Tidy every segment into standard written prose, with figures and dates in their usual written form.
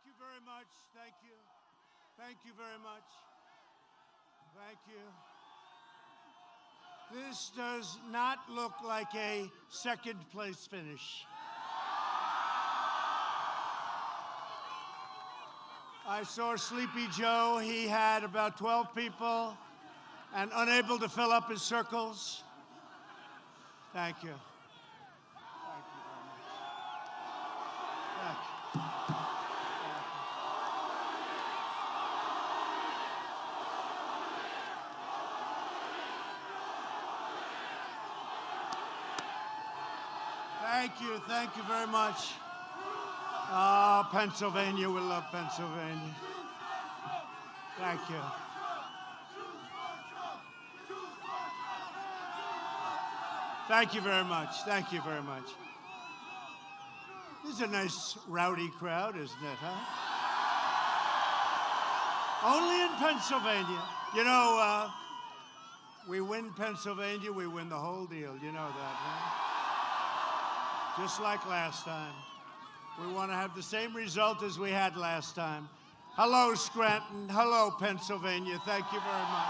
Thank you very much. Thank you. Thank you very much. Thank you. This does not look like a second place finish. I saw Sleepy Joe. He had about 12 people and unable to fill up his circles. Thank you. Thank you very much. Thank you. Thank you very much. Pennsylvania, we love Pennsylvania. Thank you. Thank you very much. Thank you very much. This is a nice rowdy crowd, isn't it, huh? Only in Pennsylvania. You know, we win Pennsylvania, we win the whole deal. You know that, huh? Just like last time. We want to have the same result as we had last time. Hello, Scranton. Hello, Pennsylvania. Thank you very much.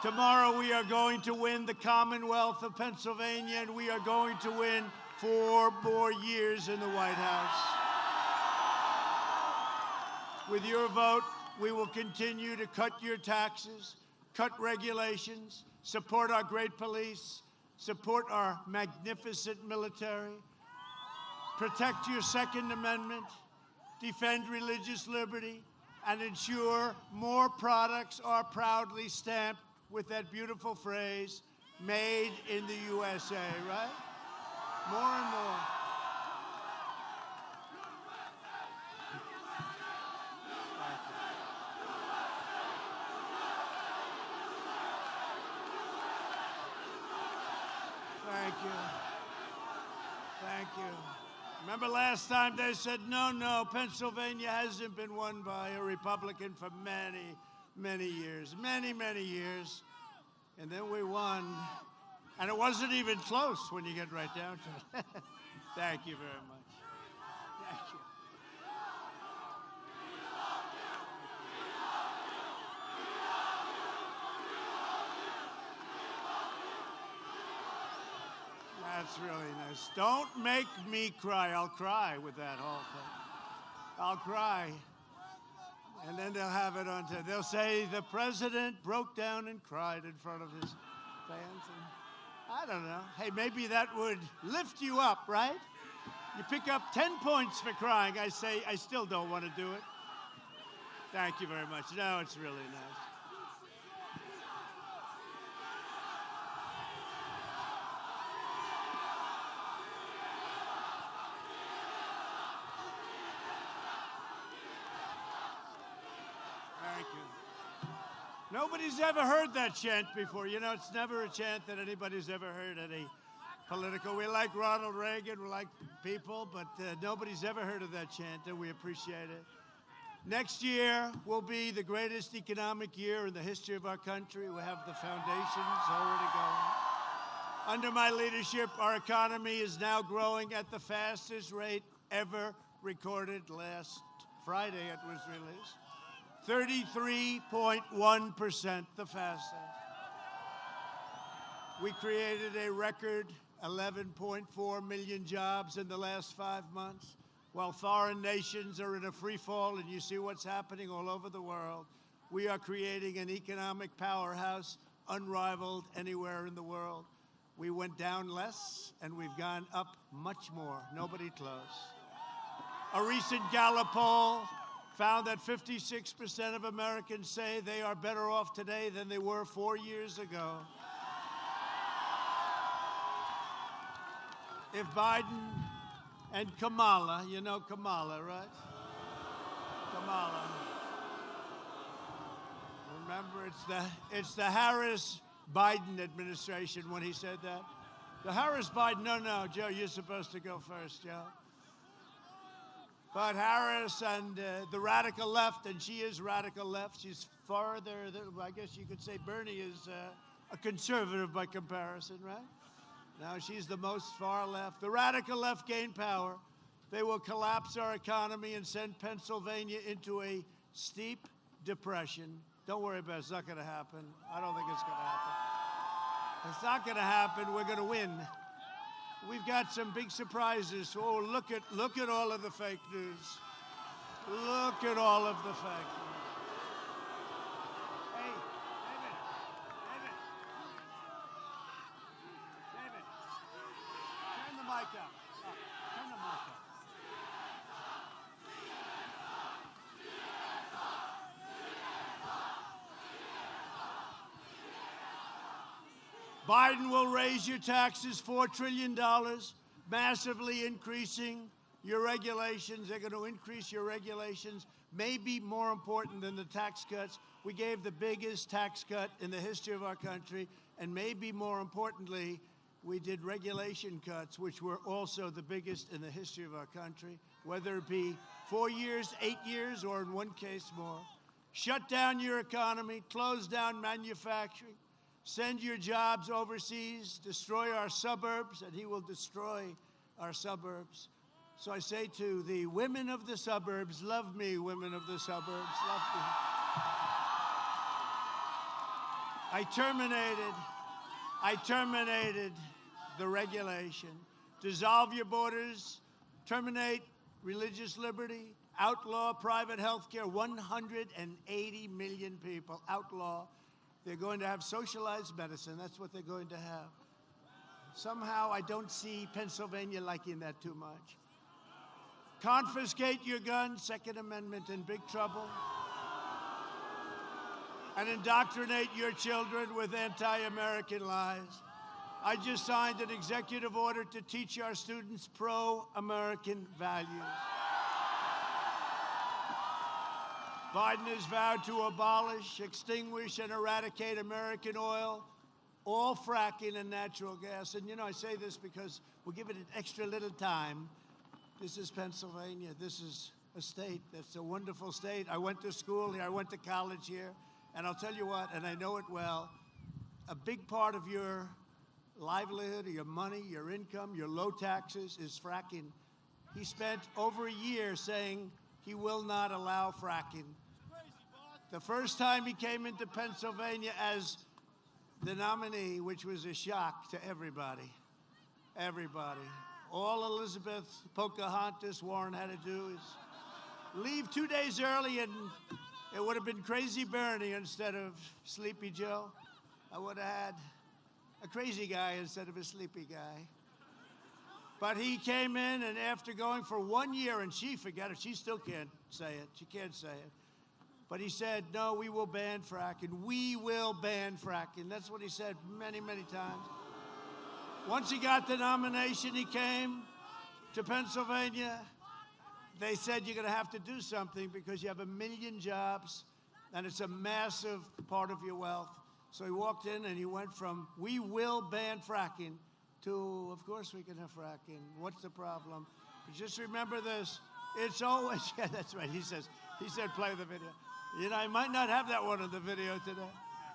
Tomorrow we are going to win the Commonwealth of Pennsylvania, and we are going to win 4 more years in the White House. With your vote, we will continue to cut your taxes, cut regulations, support our great police, support our magnificent military, protect your Second Amendment, defend religious liberty, and ensure more products are proudly stamped with that beautiful phrase, made in the USA, right? More and more. Thank you. Thank you. Remember last time they said, no, Pennsylvania hasn't been won by a Republican for many, many years. Many, many years. And then we won. And it wasn't even close when you get right down to it. Thank you very much. Thank you. That's really nice. Don't make me cry. I'll cry with that whole thing. I'll cry. And then they'll have it on tape. They'll say the president broke down and cried in front of his fans. And I don't know. Hey, maybe that would lift you up, right? You pick up 10 points for crying. I say, I still don't want to do it. Thank you very much. No, it's really nice. Thank you. Nobody's ever heard that chant before. You know, it's never a chant that anybody's ever heard at a political. We like Ronald Reagan, we like people, but nobody's ever heard of that chant, and we appreciate it. Next year will be the greatest economic year in the history of our country. We have the foundations already going. Under my leadership, our economy is now growing at the fastest rate ever recorded. Last Friday it was released. 33.1%, the fastest. We created a record 11.4 million jobs in the last 5 months, while foreign nations are in a free fall, and you see what's happening all over the world. We are creating an economic powerhouse unrivaled anywhere in the world. We went down less, and we've gone up much more. Nobody close. A recent Gallup poll found that 56% of Americans say they are better off today than they were 4 years ago. If Biden and Kamala, you know Kamala, right? Kamala. Remember, it's the Harris-Biden administration when he said that. The Harris-Biden, no, Joe, you're supposed to go first, Joe. But Harris and the radical left, and she is radical left. She's farther, I guess you could say Bernie is a conservative by comparison, right? Now she's the most far left. The radical left gained power. They will collapse our economy and send Pennsylvania into a steep depression. Don't worry about it. It's not going to happen. I don't think it's going to happen. It's not going to happen. We're going to win. We've got some big surprises. Oh, look at all of the fake news. Look at all of the fake news. Hey, David, turn the mic up. Turn the mic up. Biden will raise your taxes $4 trillion, massively increasing your regulations. They're going to increase your regulations, maybe more important than the tax cuts. We gave the biggest tax cut in the history of our country, and maybe more importantly, we did regulation cuts, which were also the biggest in the history of our country, whether it be 4 years, 8 years, or in one case more. Shut down your economy, close down manufacturing, send your jobs overseas, destroy our suburbs, and he will destroy our suburbs. So I say to the women of the suburbs, love me, women of the suburbs, love me. I terminated the regulation. Dissolve your borders, terminate religious liberty, outlaw private health care. 180 million people, outlaw. They're going to have socialized medicine. That's what they're going to have. Somehow I don't see Pennsylvania liking that too much. Confiscate your guns, Second Amendment, in big trouble. And indoctrinate your children with anti-American lies. I just signed an executive order to teach our students pro-American values. Biden has vowed to abolish, extinguish, and eradicate American oil, all fracking and natural gas. And, you know, I say this because we'll give it an extra little time. This is Pennsylvania. This is a state that's a wonderful state. I went to school here. I went to college here. And I'll tell you what, and I know it well, a big part of your livelihood, your money, your income, your low taxes is fracking. He spent over a year saying he will not allow fracking. The first time he came into Pennsylvania as the nominee, which was a shock to everybody. Everybody. All Elizabeth Pocahontas Warren had to do is leave 2 days early, and it would have been Crazy Bernie instead of Sleepy Joe. I would have had a crazy guy instead of a sleepy guy. But he came in, and after going for 1 year, and she, forget it, she still can't say it. She can't say it. But he said, no, we will ban fracking. We will ban fracking. That's what he said many, many times. Once he got the nomination, he came to Pennsylvania. They said, you're going to have to do something because you have 1 million jobs, and it's a massive part of your wealth. So he walked in, and he went from, we will ban fracking, to, of course we can have fracking. What's the problem? But just remember this. It's always, yeah, that's right. He said, play the video. You know, I might not have that one in the video today.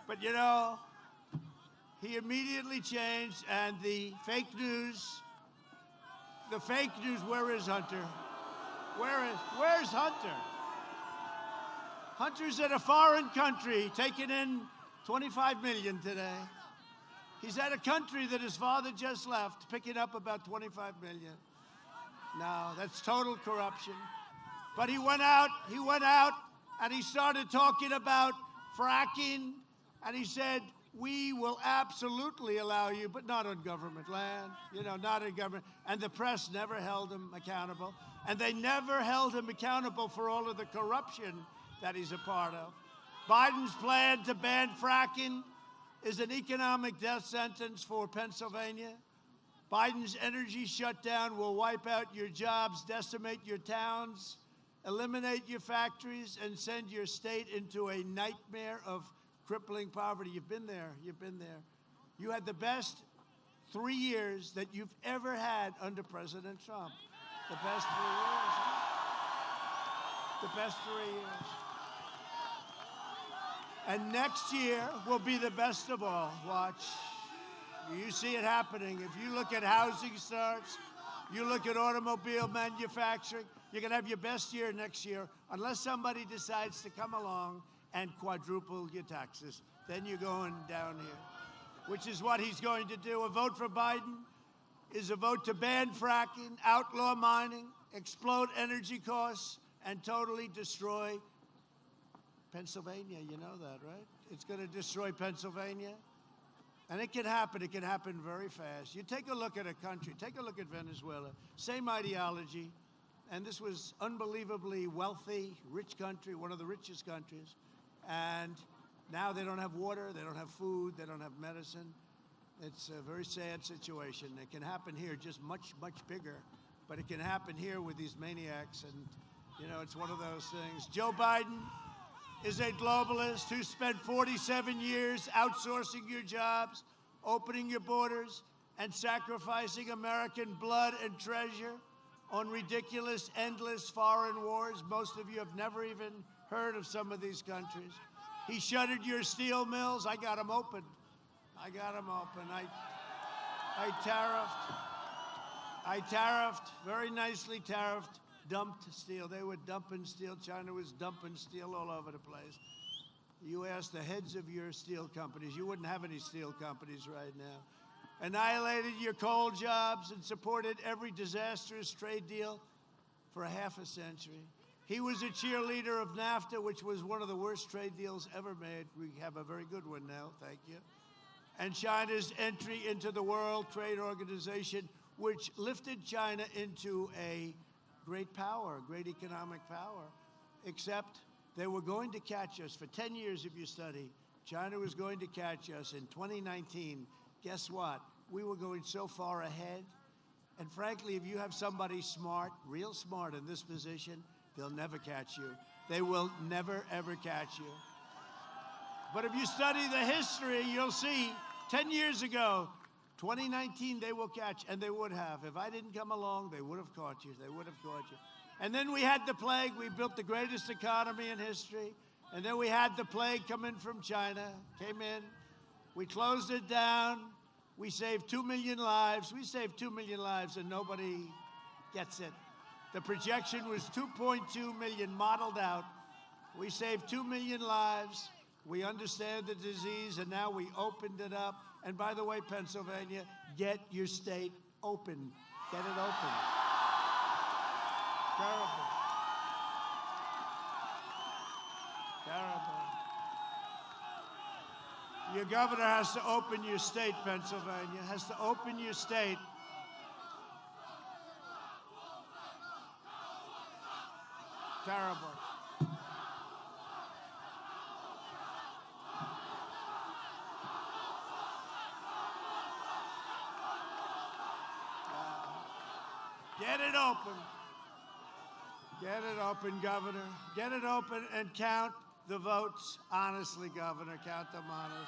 But, you know, he immediately changed, and the fake news, where is Hunter? Where's Hunter? Hunter's in a foreign country, taking in 25 million today. He's at a country that his father just left, picking up about 25 million. No, that's total corruption. But he went out, and he started talking about fracking, and he said, we will absolutely allow you, but not on government land, you know, not in government. And the press never held him accountable. And they never held him accountable for all of the corruption that he's a part of. Biden's plan to ban fracking is an economic death sentence for Pennsylvania. Biden's energy shutdown will wipe out your jobs, decimate your towns, eliminate your factories, and send your state into a nightmare of crippling poverty. You've been there. You've been there. You had the best 3 years that you've ever had under President Trump. The best 3 years. The best 3 years. And next year will be the best of all. Watch. You see it happening. If you look at housing starts, You look at automobile manufacturing, you're going to have your best year next year unless somebody decides to come along and quadruple your taxes. Then you're going down here, which is what he's going to do. A vote for Biden is a vote to ban fracking, outlaw mining, explode energy costs, and totally destroy Pennsylvania. You know that, right? It's going to destroy Pennsylvania. And it can happen. It can happen very fast. You take a look at a country. Take a look at Venezuela. Same ideology. And this was unbelievably wealthy, rich country, one of the richest countries. And now they don't have water. They don't have food. They don't have medicine. It's a very sad situation. It can happen here just much, much bigger. But it can happen here with these maniacs. And, you know, it's one of those things. Joe Biden is a globalist who spent 47 years outsourcing your jobs, opening your borders, and sacrificing American blood and treasure on ridiculous, endless foreign wars. Most of you have never even heard of some of these countries. He shuttered your steel mills. I got them open. I tariffed, very nicely tariffed, dumped steel. They were dumping steel. China was dumping steel all over the place. You ask the heads of your steel companies, you wouldn't have any steel companies right now. Annihilated your coal jobs and supported every disastrous trade deal for a half a century. He was a cheerleader of NAFTA, which was one of the worst trade deals ever made. We have a very good one now, thank you. And China's entry into the World Trade Organization, which lifted China into a great power, great economic power, except they were going to catch us. For 10 years, if you study, China was going to catch us in 2019. Guess what? We were going so far ahead. And frankly, if you have somebody smart, real smart in this position, they'll never catch you. They will never, ever catch you. But if you study the history, you'll see 10 years ago, 2019, they will catch, and they would have. If I didn't come along, they would have caught you. They would have caught you. And then we had the plague. We built the greatest economy in history. And then we had the plague come in from China, came in. We closed it down. We saved 2 million lives. We saved 2 million lives, and nobody gets it. The projection was 2.2 million modeled out. We saved 2 million lives. We understand the disease, and now we opened it up. And by the way, Pennsylvania, get your state open. Get it open. Terrible. Terrible. Your governor has to open your state, Pennsylvania, has to open your state. Terrible. Get it open. Get it open, Governor. Get it open and count the votes honestly, Governor. Count them honestly.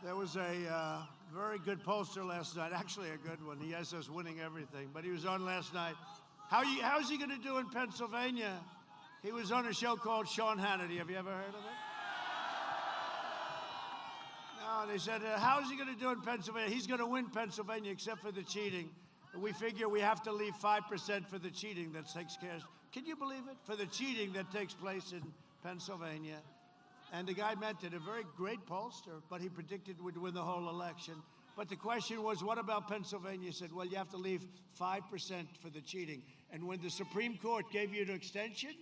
There was a very good pollster last night, actually a good one. He has us winning everything, but he was on last night. How's he going to do in Pennsylvania? He was on a show called Sean Hannity. Have you ever heard of it? No, they said, how's he going to do in Pennsylvania? He's going to win Pennsylvania except for the cheating. We figure we have to leave 5% for the cheating that takes care. Can you believe it? For the cheating that takes place in Pennsylvania. And the guy meant it, a very great pollster, but he predicted we'd win the whole election. But the question was, what about Pennsylvania? He said, well, you have to leave 5% for the cheating. And when the Supreme Court gave you an extension,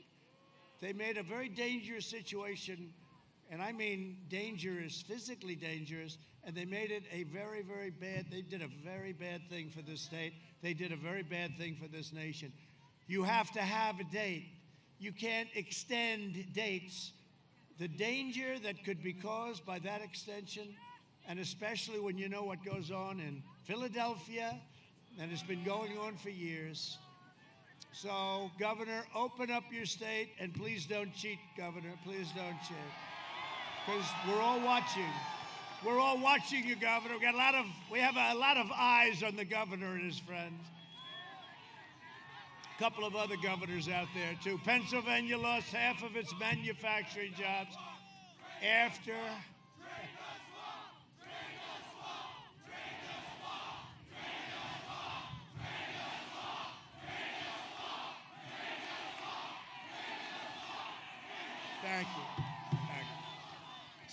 they made a very dangerous situation, and I mean dangerous, physically dangerous, and they made it a very, very bad, they did a very bad thing for this state. They did a very bad thing for this nation. You have to have a date. You can't extend dates. The danger that could be caused by that extension, and especially when you know what goes on in Philadelphia, and it's been going on for years. So, Governor, open up your state, and please don't cheat, Governor. Please don't cheat. Because we're all watching. We're all watching you, Governor. We have a lot of eyes on the governor and his friends. A couple of other governors out there, too. Pennsylvania lost half of its manufacturing jobs after...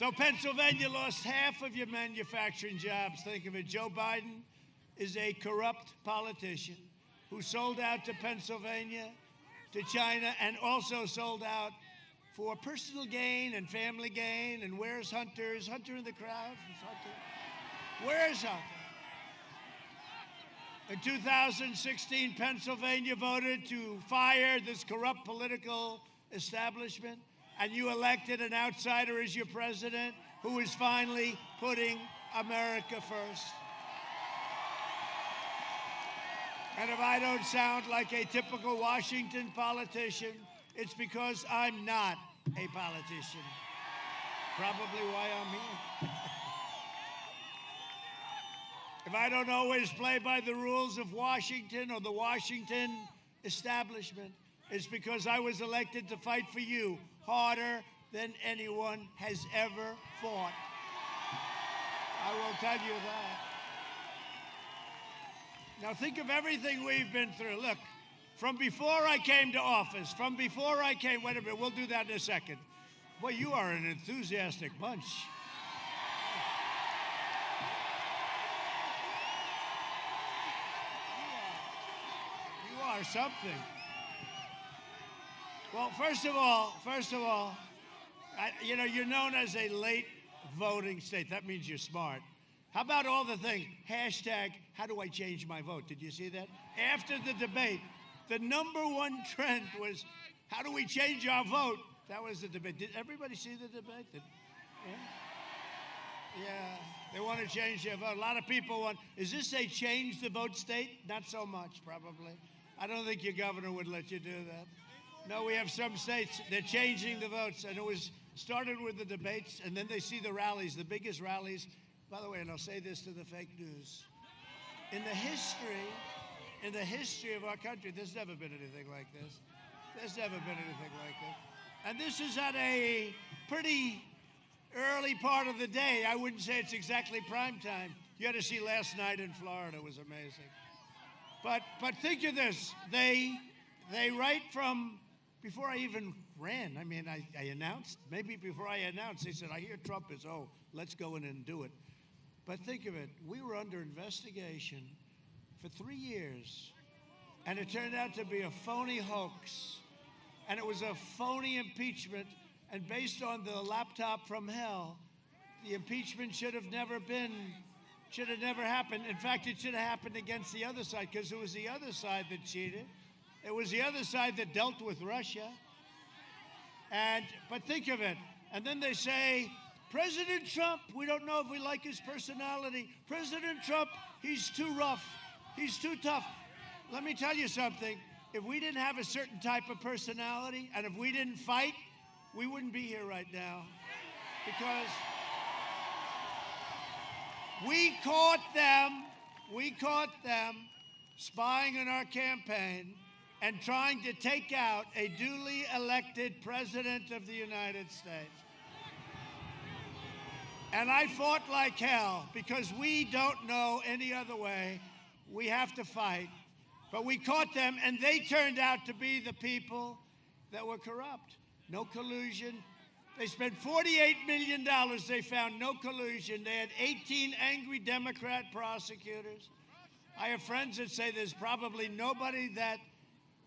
So Pennsylvania lost half of your manufacturing jobs. Think of it. Joe Biden is a corrupt politician who sold out to Pennsylvania, to China, and also sold out for personal gain and family gain. And where's Hunter? Is Hunter in the crowd? Where's Hunter? In 2016, Pennsylvania voted to fire this corrupt political establishment, and you elected an outsider as your president who is finally putting America first. And if I don't sound like a typical Washington politician, it's because I'm not a politician. Probably why I'm here. If I don't always play by the rules of Washington or the Washington establishment, it's because I was elected to fight for you harder than anyone has ever fought. I will tell you that. Now think of everything we've been through. Look, from before I came to office, wait a minute, we'll do that in a second. Boy, you are an enthusiastic bunch. You are something. Well, first of all, you're known as a late voting state. That means you're smart. How about all the things? Hashtag, how do I change my vote? Did you see that? After the debate, the number one trend was, how do we change our vote? That was the debate. Did everybody see the debate? Yeah, they want to change their vote. A lot of people want, is this a change the vote state? Not so much, probably. I don't think your governor would let you do that. No, we have some states, they're changing the votes. And it was started with the debates, and then they see the rallies, the biggest rallies. By the way, and I'll say this to the fake news. In the history of our country, there's never been anything like this. There's never been anything like this. And this is at a pretty early part of the day. I wouldn't say it's exactly prime time. You had to see last night in Florida. It was amazing. But think of this. They right from before I even ran, I announced, maybe before I announced, they said, I hear Trump is, let's go in and do it. But think of it, we were under investigation for 3 years, and it turned out to be a phony hoax, and it was a phony impeachment, and based on the laptop from hell, the impeachment should have never happened. In fact, it should have happened against the other side, because it was the other side that cheated. It was the other side that dealt with Russia. But think of it, and then they say, President Trump, we don't know if we like his personality. President Trump, he's too rough. He's too tough. Let me tell you something. If we didn't have a certain type of personality, and if we didn't fight, we wouldn't be here right now. Because we caught them spying on our campaign and trying to take out a duly elected president of the United States. And I fought like hell because we don't know any other way. We have to fight. But we caught them, and they turned out to be the people that were corrupt. No collusion. They spent $48 million. They found no collusion. They had 18 angry Democrat prosecutors. I have friends that say there's probably nobody that,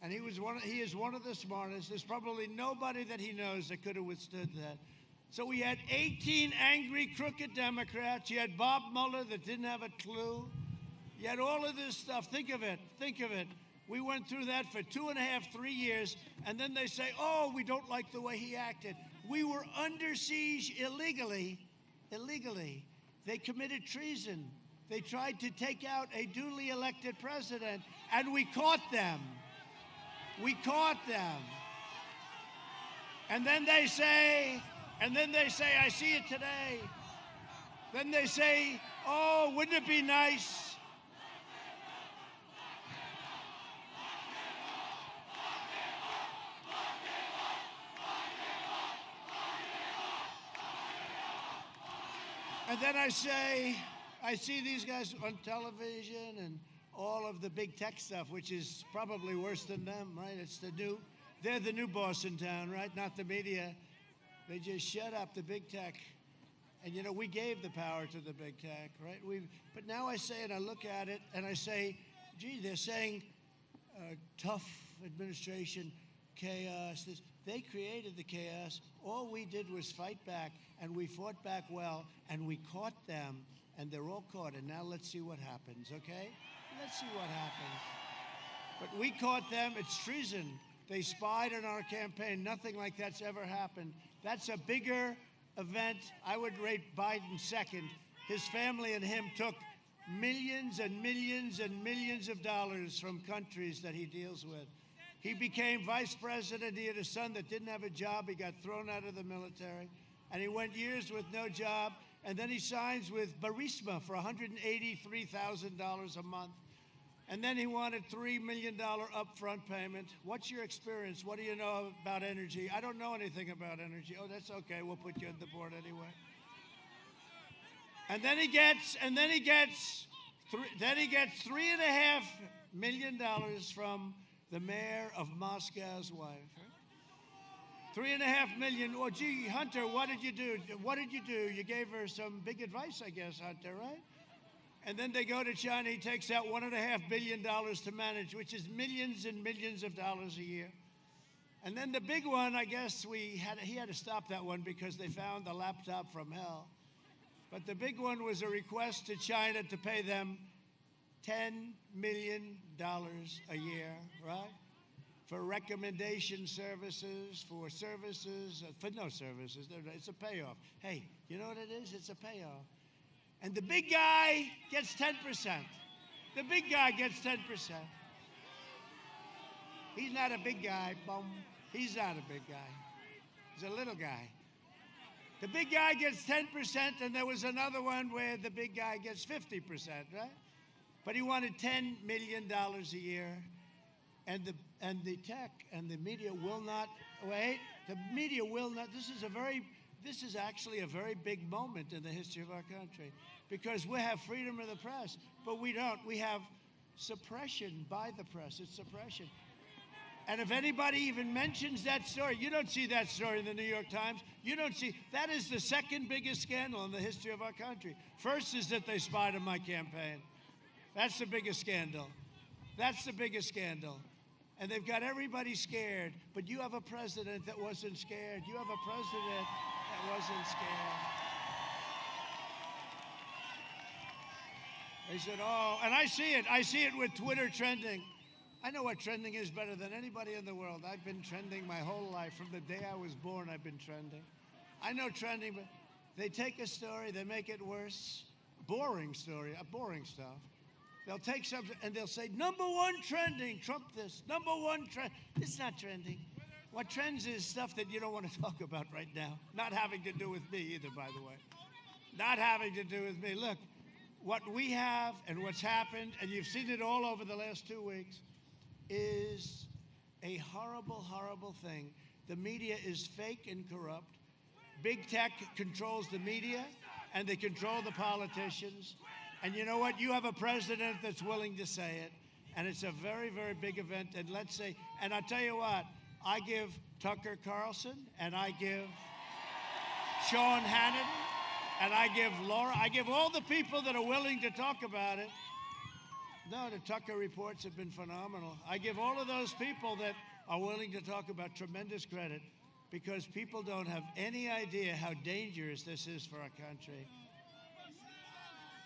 and he is one of the smartest, there's probably nobody that he knows that could have withstood that. So we had 18 angry, crooked Democrats. You had Bob Mueller that didn't have a clue. You had all of this stuff. Think of it. We went through that for 2.5, 3 years, and then they say, we don't like the way he acted. We were under siege illegally. They committed treason. They tried to take out a duly elected president, and we caught them. And then they say, I see it today. Then they say, wouldn't it be nice? And then I see these guys on television and all of the big tech stuff, which is probably worse than them, right? They're the new boss in town, right? Not the media. They just shut up the big tech. And, you know, we gave the power to the big tech, right? But now I say, and I look at it, and I say, gee, they're saying tough administration, chaos. They created the chaos. All we did was fight back, and we fought back well, and we caught them, and they're all caught. And now let's see what happens, okay? Let's see what happens. But we caught them. It's treason. They spied on our campaign. Nothing like that's ever happened. That's a bigger event. I would rate Biden second. His family and him took millions and millions and millions of dollars from countries that he deals with. He became vice president. He had a son that didn't have a job. He got thrown out of the military. And he went years with no job. And then he signs with Burisma for $183,000 a month. And then he wanted $3 million upfront payment. What's your experience? What do you know about energy? I don't know anything about energy. Oh, that's okay. We'll put you on the board anyway. And then he gets $3.5 million from the mayor of Moscow's wife. $3.5 million. Oh, gee, Hunter, what did you do? What did you do? You gave her some big advice, I guess, Hunter, right? And then they go to China. He takes out $1.5 billion to manage, which is millions and millions of dollars a year. And then the big one, I guess he had to stop that one because they found the laptop from hell. But the big one was a request to China to pay them $10 million a year, right? For recommendation services, for no services. It's a payoff. Hey, you know what it is? It's a payoff. And the big guy gets 10%. The big guy gets 10%. He's not a big guy. Boom. He's not a big guy. He's a little guy. The big guy gets 10%, and there was another one where the big guy gets 50%, right? But he wanted $10 million a year. And the tech and the media will not wait. The media will not. This is actually a very big moment in the history of our country because we have freedom of the press, but we don't. We have suppression by the press. It's suppression. And if anybody even mentions that story, you don't see that story in the New York Times. You don't see. That is the second biggest scandal in the history of our country. First is that they spied on my campaign. That's the biggest scandal. That's the biggest scandal. And they've got everybody scared. But you have a president that wasn't scared. You have a president that wasn't scared. They said, oh, and I see it. I see it with Twitter trending. I know what trending is better than anybody in the world. I've been trending my whole life. From the day I was born, I've been trending. I know trending, but they take a story, they make it worse. Boring story, boring stuff. They'll take something and they'll say, number one trending, Trump this, number one trend. It's not trending. What trends is stuff that you don't want to talk about right now. Not having to do with me either, by the way. Not having to do with me. Look, what we have and what's happened, and you've seen it all over the last 2 weeks, is a horrible, horrible thing. The media is fake and corrupt. Big tech controls the media, and they control the politicians. And you know what? You have a president that's willing to say it, and it's a very, very big event. And let's say, and I'll tell you what, I give Tucker Carlson, and I give Sean Hannity, and I give Laura, I give all the people that are willing to talk about it. No, the Tucker reports have been phenomenal. I give all of those people that are willing to talk about tremendous credit because people don't have any idea how dangerous this is for our country.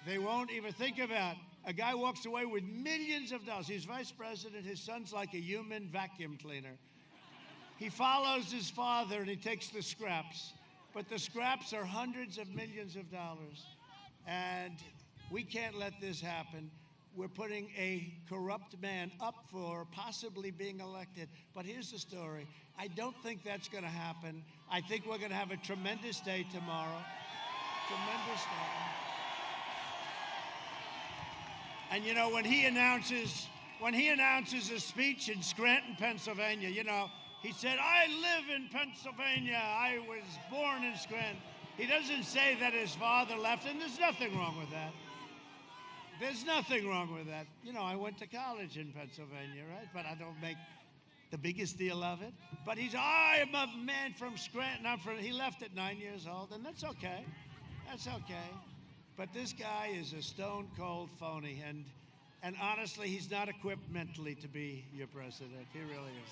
They won't even think about it. A guy walks away with millions of dollars. He's vice president. His son's like a human vacuum cleaner. He follows his father and he takes the scraps. But the scraps are hundreds of millions of dollars. And we can't let this happen. We're putting a corrupt man up for possibly being elected. But here's the story. I don't think that's going to happen. I think we're going to have a tremendous day tomorrow. Tremendous day. And you know, when he announces a speech in Scranton, Pennsylvania, you know, he said, I live in Pennsylvania. I was born in Scranton. He doesn't say that his father left, and there's nothing wrong with that. There's nothing wrong with that. You know, I went to college in Pennsylvania, right? But I don't make the biggest deal of it. But I am a man from Scranton. He left at 9 years old, and that's okay. That's okay. But this guy is a stone-cold phony, and honestly, he's not equipped mentally to be your president. He really is.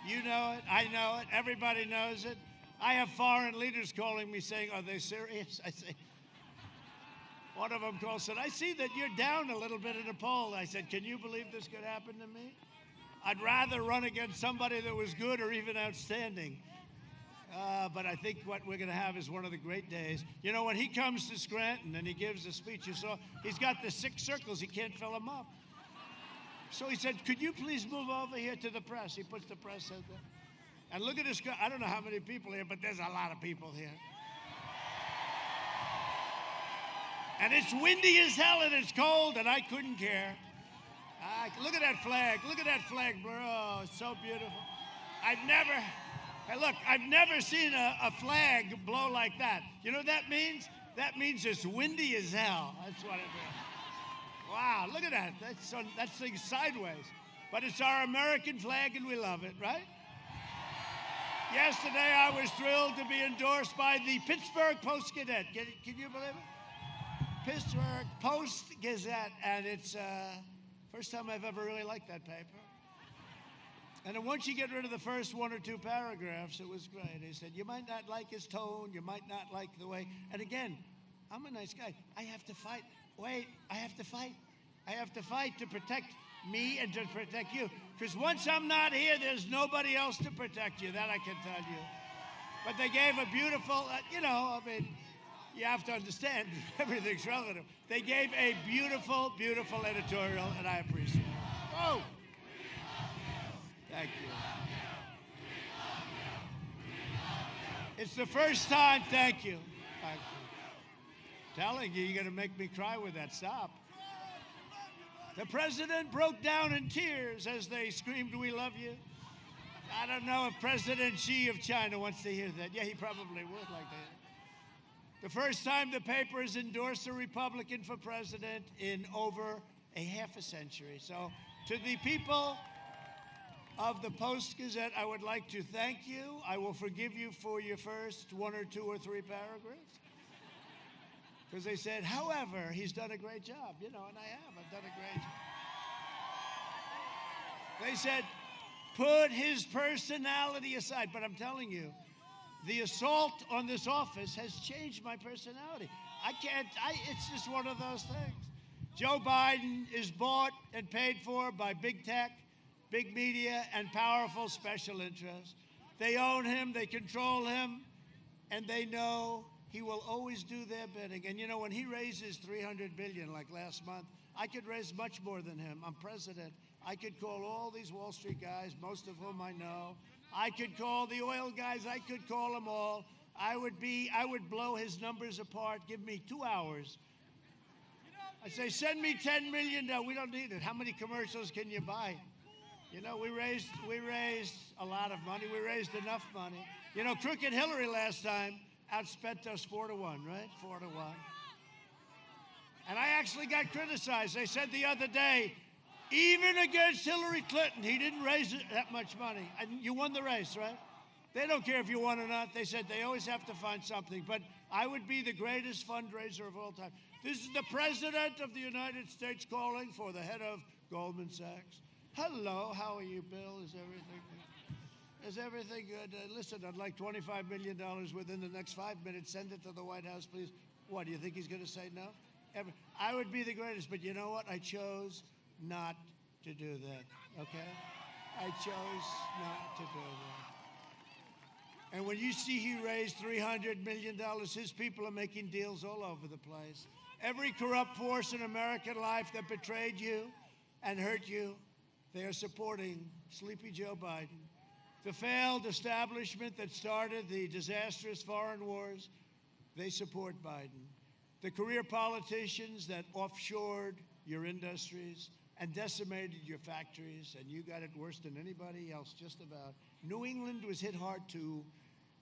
You know it. I know it. Everybody knows it. I have foreign leaders calling me saying, "Are they serious?" I say, one of them called, said, "I see that you're down a little bit in a poll." I said, "Can you believe this could happen to me? I'd rather run against somebody that was good or even outstanding." But I think what we're going to have is one of the great days. You know, when he comes to Scranton and he gives a speech, you saw, he's got the 6 circles. He can't fill them up. So he said, "Could you please move over here to the press?" He puts the press in there. And look at this guy. I don't know how many people here, but there's a lot of people here. And it's windy as hell and it's cold and I couldn't care. Look at that flag. Look at that flag, bro. Oh, it's so beautiful. I've never seen a flag blow like that. You know what that means? That means it's windy as hell. That's what it means. Wow, look at that. That's thing sideways. But it's our American flag and we love it, right? Yesterday I was thrilled to be endorsed by the Pittsburgh Post-Gazette. Can you believe it? Pittsburgh Post-Gazette, and it's first time I've ever really liked that paper. And then once you get rid of the first 1 or 2 paragraphs, it was great. He said, "You might not like his tone, you might not like the way," and again, I'm a nice guy. I have to fight. Wait, I have to fight. I have to fight to protect me and to protect you. Because once I'm not here, there's nobody else to protect you. That I can tell you. But they gave a beautiful, you have to understand, everything's relative. They gave a beautiful, beautiful editorial, and I appreciate it. Oh! Thank you. It's the first time, thank you. Thank you. Telling you, you're going to make me cry with that. Stop. The president broke down in tears as they screamed, "We love you." I don't know if President Xi of China wants to hear that. Yeah, he probably would like to hear it. The first time the paper has endorsed a Republican for president in over a half a century. So to the people of the Post-Gazette, I would like to thank you. I will forgive you for your first 1 or 2 or 3 paragraphs. Because they said, however, he's done a great job. You know, and I have. I've done a great job. They said, put his personality aside. But I'm telling you, the assault on this office has changed my personality. It's just one of those things. Joe Biden is bought and paid for by big tech, big media, and powerful special interests. They own him, they control him, and they know he will always do their bidding. And you know, when he raises $300 billion like last month, I could raise much more than him. I'm president. I could call all these Wall Street guys, most of whom I know. I could call the oil guys. I could call them all. I would blow his numbers apart. Give me 2 hours. I say, send me $10 million. No, we don't need it. How many commercials can you buy? You know, we raised a lot of money. We raised enough money. You know, Crooked Hillary last time outspent us 4-1, right? 4-1. And I actually got criticized. They said the other day, even against Hillary Clinton, he didn't raise that much money. And you won the race, right? They don't care if you won or not. They said they always have to find something. But I would be the greatest fundraiser of all time. This is the President of the United States calling for the head of Goldman Sachs. Hello, how are you, Bill? Is everything good? Is everything good? Listen, I'd like $25 million within the next 5 minutes. Send it to the White House, please. What, do you think he's going to say no? I would be the greatest, but you know what? I chose not to do that, okay? I chose not to do that. And when you see he raised $300 million, his people are making deals all over the place. Every corrupt force in American life that betrayed you and hurt you, they are supporting Sleepy Joe Biden. The failed establishment that started the disastrous foreign wars, they support Biden. The career politicians that offshored your industries and decimated your factories, and you got it worse than anybody else, just about. New England was hit hard too.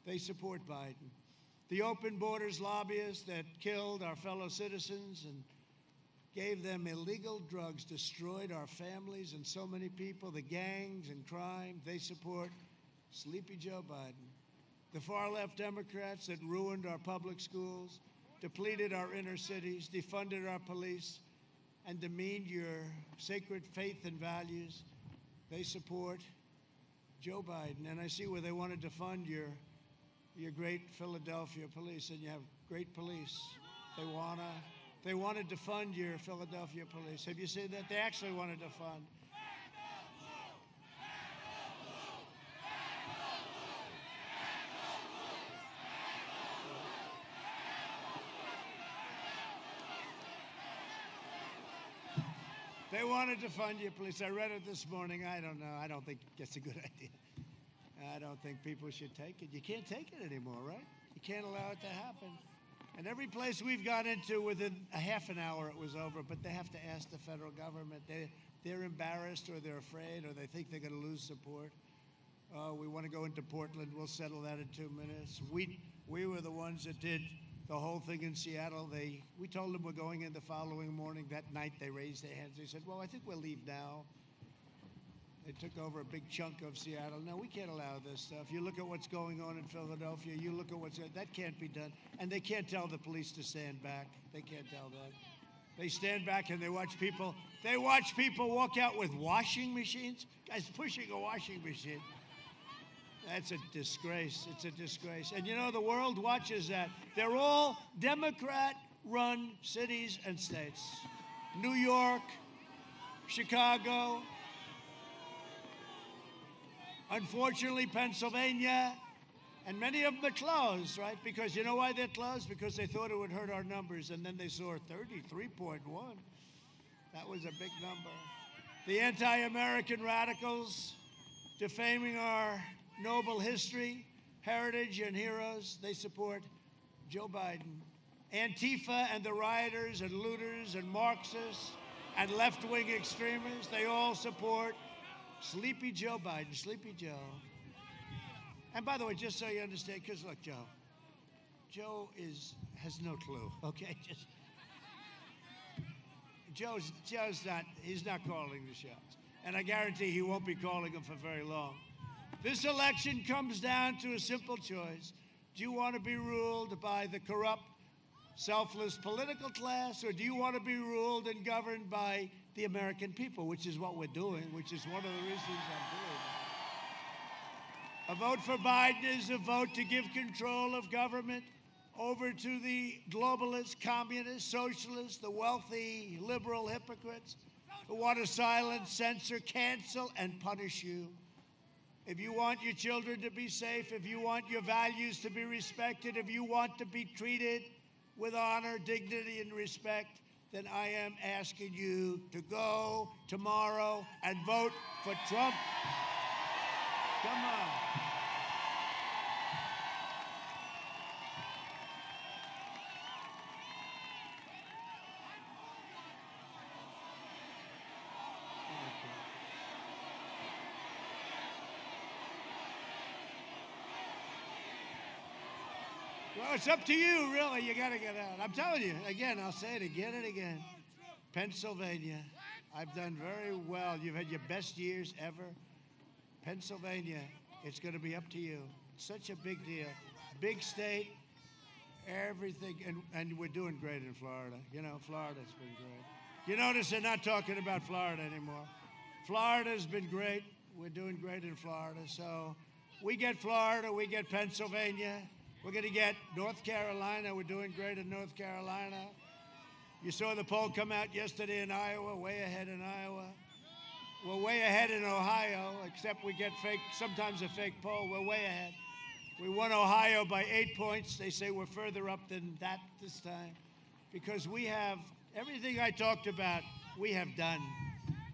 They support Biden. The open borders lobbyists that killed our fellow citizens and gave them illegal drugs, destroyed our families and so many people, the gangs and crime, they support Sleepy Joe Biden. The far-left Democrats that ruined our public schools, depleted our inner cities, defunded our police, and demeaned your sacred faith and values. They support Joe Biden. And I see where they want to defund your great Philadelphia police, and you have great police. They want to defund your Philadelphia police. Have you seen that? They actually want to defund. They want to defund your police. I read it this morning. I don't know. I don't think that's a good idea. I don't think people should take it. You can't take it anymore, right? You can't allow it to happen. And every place we've gone into, within a half an hour, it was over. But they have to ask the federal government. They're embarrassed, or they're afraid, or they think they're going to lose support. We want to go into Portland. We'll settle that in 2 minutes. We were the ones that did the whole thing in Seattle. We told them we're going in the following morning. That night, they raised their hands. They said, well, I think we'll leave now. They took over a big chunk of Seattle. No, we can't allow this stuff. You look at what's going on in Philadelphia. You look at that can't be done. And they can't tell the police to stand back. They can't tell that. They stand back and they watch people walk out with washing machines. Guys pushing a washing machine. That's a disgrace. It's a disgrace. And you know, the world watches that. They're all Democrat-run cities and states. New York, Chicago, unfortunately, Pennsylvania, and many of them are closed, right? Because you know why they're closed? Because they thought it would hurt our numbers, and then they saw 33.1. That was a big number. The anti-American radicals defaming our noble history, heritage, and heroes, they support Joe Biden. Antifa and the rioters and looters and Marxists and left-wing extremists, they all support Sleepy Joe Biden, Sleepy Joe. And by the way, just so you understand, because look, Joe has no clue, okay? He's not calling the shots. And I guarantee he won't be calling them for very long. This election comes down to a simple choice. Do you want to be ruled by the corrupt, selfless political class, or do you want to be ruled and governed by the American people, which is what we're doing, which is one of the reasons I'm doing it. A vote for Biden is a vote to give control of government over to the globalists, communists, socialists, the wealthy, liberal hypocrites who want to silence, censor, cancel, and punish you. If you want your children to be safe, if you want your values to be respected, if you want to be treated with honor, dignity, and respect, then I am asking you to go tomorrow and vote for Trump. Come on. Well, it's up to you, really. You got to get out. I'm telling you, again, I'll say it again and again. Pennsylvania, I've done very well. You've had your best years ever. Pennsylvania, it's going to be up to you. Such a big deal. Big state, everything. And we're doing great in Florida. You know, Florida's been great. You notice they're not talking about Florida anymore. Florida's been great. We're doing great in Florida. So we get Florida, we get Pennsylvania. We're going to get North Carolina. We're doing great in North Carolina. You saw the poll come out yesterday in Iowa, way ahead in Iowa. We're way ahead in Ohio, except we get sometimes a fake poll. We're way ahead. We won Ohio by 8 points. They say we're further up than that this time because we have everything I talked about, we have done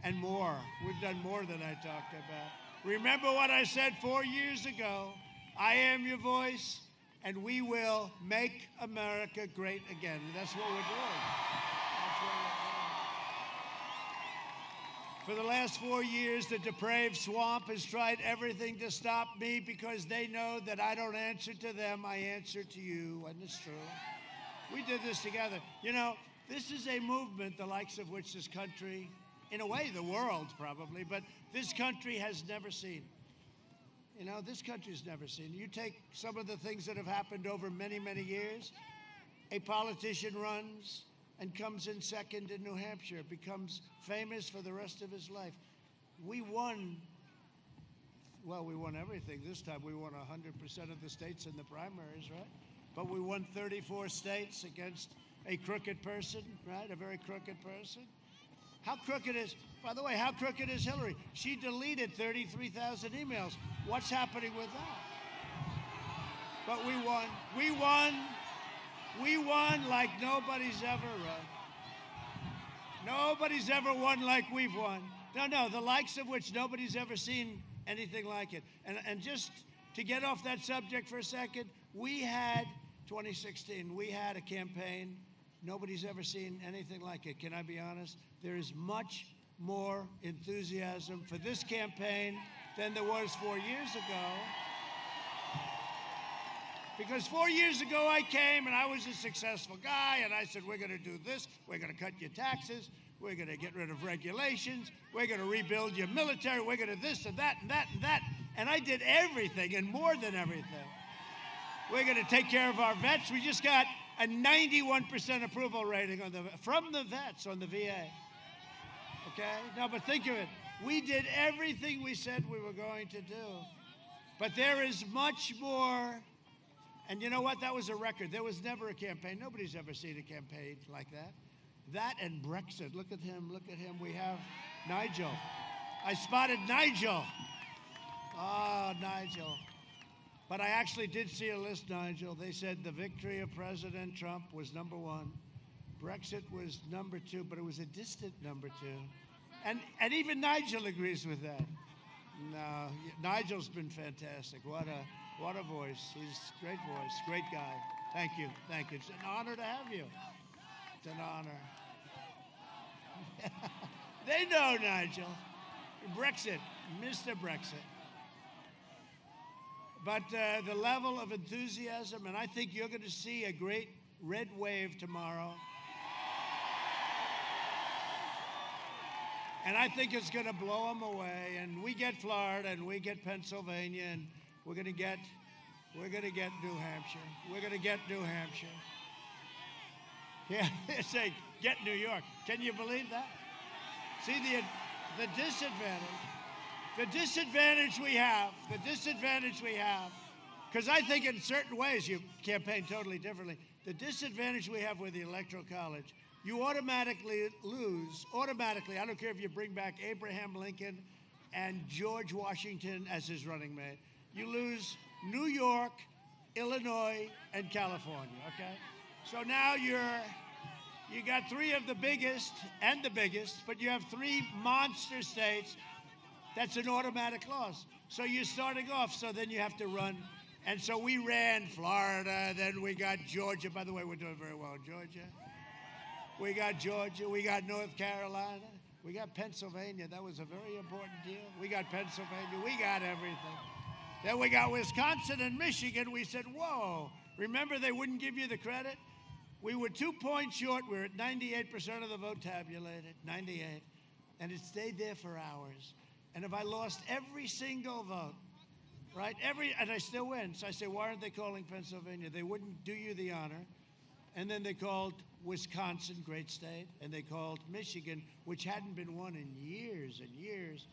and more. We've done more than I talked about. Remember what I said 4 years ago. I am your voice. And we will make America great again. That's what we're doing. That's what we're doing. For the last 4 years, the depraved swamp has tried everything to stop me because they know that I don't answer to them, I answer to you, and it's true. We did this together. You know, this is a movement the likes of which this country, in a way the world probably, but this country has never seen. You know, this country's never seen. You take some of the things that have happened over many, many years, a politician runs and comes in second in New Hampshire, becomes famous for the rest of his life. We won, well, we won everything this time. We won 100% of the states in the primaries, right? But we won 34 states against a crooked person, right? A very crooked person. How crooked is, by the way, how crooked is Hillary? She deleted 33,000 emails. What's happening with that? But we won. We won. We won like nobody's ever run. Nobody's ever won like we've won. No, the likes of which nobody's ever seen anything like it. And just to get off that subject for a second, we had, 2016, we had a campaign. Nobody's ever seen anything like it. Can I be honest? There is much more enthusiasm for this campaign than there was 4 years ago. Because 4 years ago I came and I was a successful guy and I said, we're going to do this, we're going to cut your taxes, we're going to get rid of regulations, we're going to rebuild your military, we're going to this and that and that and that. And I did everything and more than everything. We're going to take care of our vets. We just got a 91% approval rating from the vets on the VA. Okay? Now, but think of it. We did everything we said we were going to do. But there is much more. And you know what? That was a record. There was never a campaign. Nobody's ever seen a campaign like that. That and Brexit. Look at him. Look at him. We have Nigel. I spotted Nigel. Oh, Nigel. But I actually did see a list, Nigel. They said the victory of President Trump was number one. Brexit was number two, but it was a distant number two. And even Nigel agrees with that. No, Nigel's been fantastic. What a voice. He's a great voice, great guy. Thank you, thank you. It's an honor to have you. It's an honor. They know, Nigel. Brexit, Mr. Brexit. But the level of enthusiasm, and I think you're going to see a great red wave tomorrow. And I think it's going to blow them away. And we get Florida, and we get Pennsylvania, and we're going to get New Hampshire. We're going to get New Hampshire. Yeah, they're saying, get New York. Can you believe that? See the disadvantage. The disadvantage we have, because I think in certain ways you campaign totally differently. The disadvantage we have with the Electoral College, you automatically lose, I don't care if you bring back Abraham Lincoln and George Washington as his running mate. You lose New York, Illinois, and California, okay? So now you got three of the biggest, but you have three monster states. That's an automatic loss. So you're starting off, so then you have to run. And so we ran Florida, then we got Georgia. By the way, we're doing very well in Georgia. We got Georgia, we got North Carolina, we got Pennsylvania. That was a very important deal. We got Pennsylvania, we got everything. Then we got Wisconsin and Michigan. We said, whoa, remember they wouldn't give you the credit? We were 2 points short. We were at 98% of the vote tabulated, 98. And it stayed there for hours. And if I lost every single vote, right, and I still win. So I say, why aren't they calling Pennsylvania? They wouldn't do you the honor. And then they called Wisconsin, great state, and they called Michigan, which hadn't been won in years and years.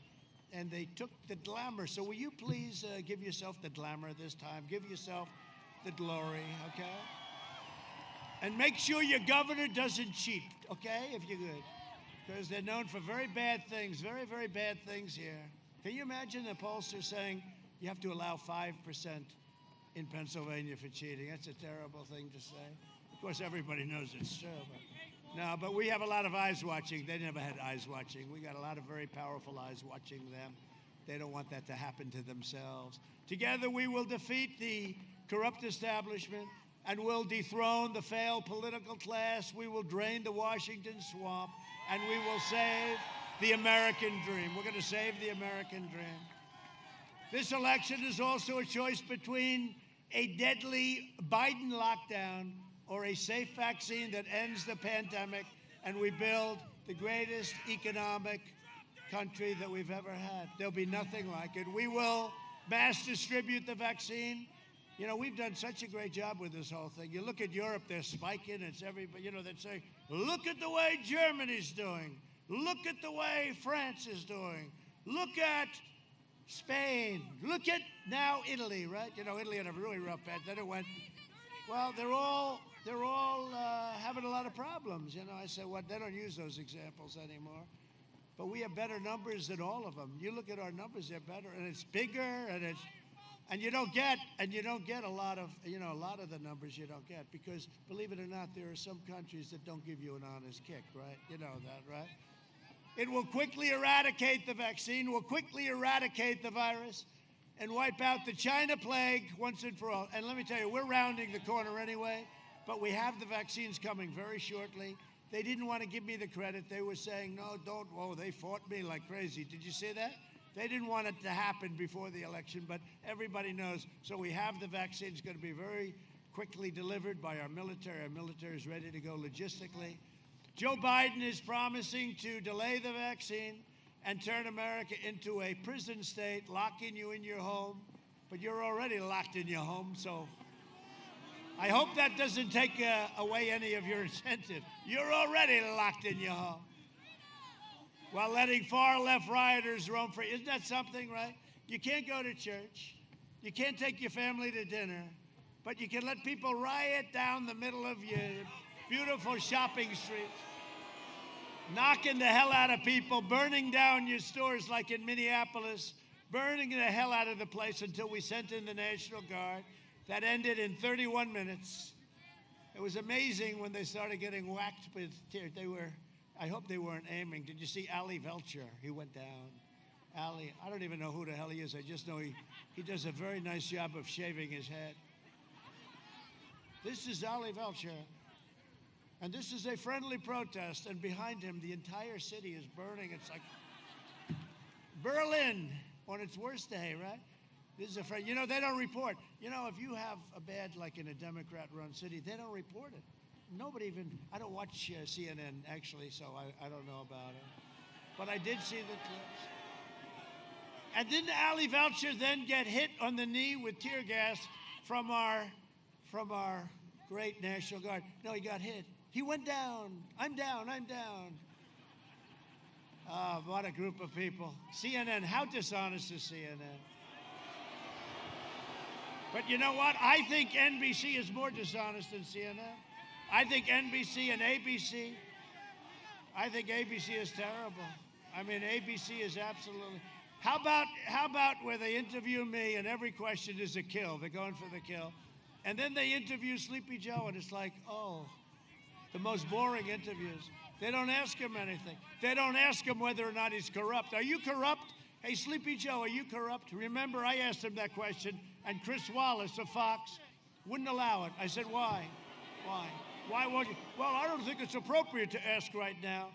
And they took the glamour. So will you please give yourself the glamour this time? Give yourself the glory, okay? And make sure your governor doesn't cheat, okay, if you're good. Because they're known for very bad things, very, very bad things here. Can you imagine the pollster saying you have to allow 5% in Pennsylvania for cheating? That's a terrible thing to say. Of course, everybody knows it's true. But we have a lot of eyes watching. They never had eyes watching. We got a lot of very powerful eyes watching them. They don't want that to happen to themselves. Together, we will defeat the corrupt establishment and will dethrone the failed political class. We will drain the Washington swamp, and we will save the American dream. We're going to save the American dream. This election is also a choice between a deadly Biden lockdown or a safe vaccine that ends the pandemic, and we build the greatest economic country that we've ever had. There'll be nothing like it. We will mass distribute the vaccine. You know, we've done such a great job with this whole thing. You look at Europe, they're spiking. It's everybody, you know, they'd say, look at the way Germany's doing. Look at the way France is doing. Look at Spain. Look at now Italy, right? You know, Italy had a really rough patch. Then it went, well, they're all having a lot of problems. You know, I said, well, they don't use those examples anymore. But we have better numbers than all of them. You look at our numbers, they're better, and it's bigger, and you don't get a lot of, you know, a lot of the numbers you don't get, because believe it or not, there are some countries that don't give you an honest kick, right? You know that, right? It will quickly eradicate the vaccine, will quickly eradicate the virus, and wipe out the China plague once and for all. And let me tell you, we're rounding the corner anyway, but we have the vaccines coming very shortly. They didn't want to give me the credit. They were saying, no, don't. Oh, they fought me like crazy. Did you see that? They didn't want it to happen before the election, but everybody knows. So we have the vaccines going to be very quickly delivered by our military. Our military is ready to go logistically. Joe Biden is promising to delay the vaccine and turn America into a prison state, locking you in your home. But you're already locked in your home, so I hope that doesn't take away any of your incentive. You're already locked in your home, while letting far-left rioters roam free. Isn't that something, right? You can't go to church. You can't take your family to dinner. But you can let people riot down the middle of your beautiful shopping streets, knocking the hell out of people, burning down your stores like in Minneapolis, burning the hell out of the place until we sent in the National Guard. That ended in 31 minutes. It was amazing when they started getting whacked with tears. I hope they weren't aiming. Did you see Ali Velcher? He went down. Ali, I don't even know who the hell he is. I just know he does a very nice job of shaving his head. This is Ali Velcher. And this is a friendly protest. And behind him, the entire city is burning. It's like Berlin on its worst day, right? This is a friend. You know, they don't report. You know, if you have a bad, like in a Democrat-run city, they don't report it. Nobody even, I don't watch CNN, actually, so I don't know about it. But I did see the clips. And didn't Ali Velcher then get hit on the knee with tear gas from our great National Guard? No, he got hit. He went down. I'm down. I'm down. What a group of people. CNN, how dishonest is CNN? But you know what? I think NBC is more dishonest than CNN. I think NBC and ABC, I think ABC is terrible. I mean, ABC is absolutely. How about where they interview me and every question is a kill? They're going for the kill. And then they interview Sleepy Joe and it's like, oh, the most boring interviews. They don't ask him anything. They don't ask him whether or not he's corrupt. Are you corrupt? Hey, Sleepy Joe, are you corrupt? Remember, I asked him that question, and Chris Wallace of Fox wouldn't allow it. I said, why? Why? Why won't you? Well, I don't think it's appropriate to ask right now.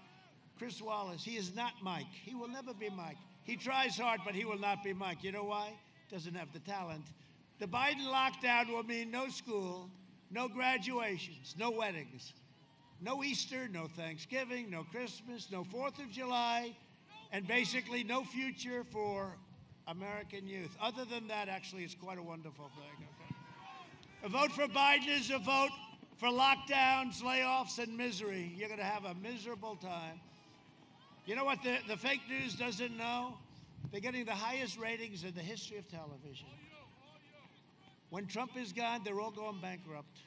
Chris Wallace, he is not Mike. He will never be Mike. He tries hard, but he will not be Mike. You know why? Doesn't have the talent. The Biden lockdown will mean no school, no graduations, no weddings, no Easter, no Thanksgiving, no Christmas, no 4th of July, and basically no future for American youth. Other than that, actually, it's quite a wonderful thing. Okay? A vote for Biden is a vote for lockdowns, layoffs, and misery. You're going to have a miserable time. You know what the fake news doesn't know? They're getting the highest ratings in the history of television. When Trump is gone, they're all going bankrupt.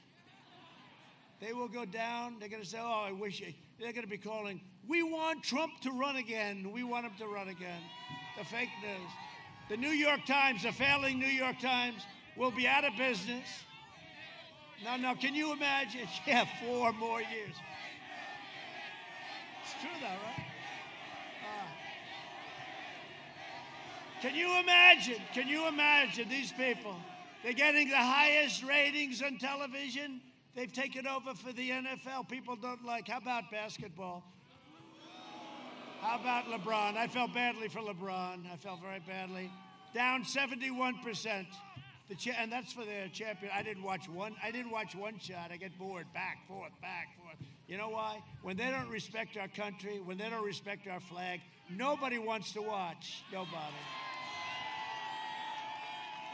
They will go down. They're going to say, oh, I wish it. They're going to be calling, we want Trump to run again. We want him to run again. The fake news. The New York Times, the failing New York Times, will be out of business. No, can you imagine? Yeah, 4 more years. It's true, though, right? Can you imagine these people? They're getting the highest ratings on television. They've taken over for the NFL. People don't like. How about basketball? How about LeBron? I felt badly for LeBron. I felt very badly. Down 71%. And that's for their champion. I didn't watch one shot. I get bored. Back, forth, back, forth. You know why? When they don't respect our country, when they don't respect our flag, nobody wants to watch. Nobody.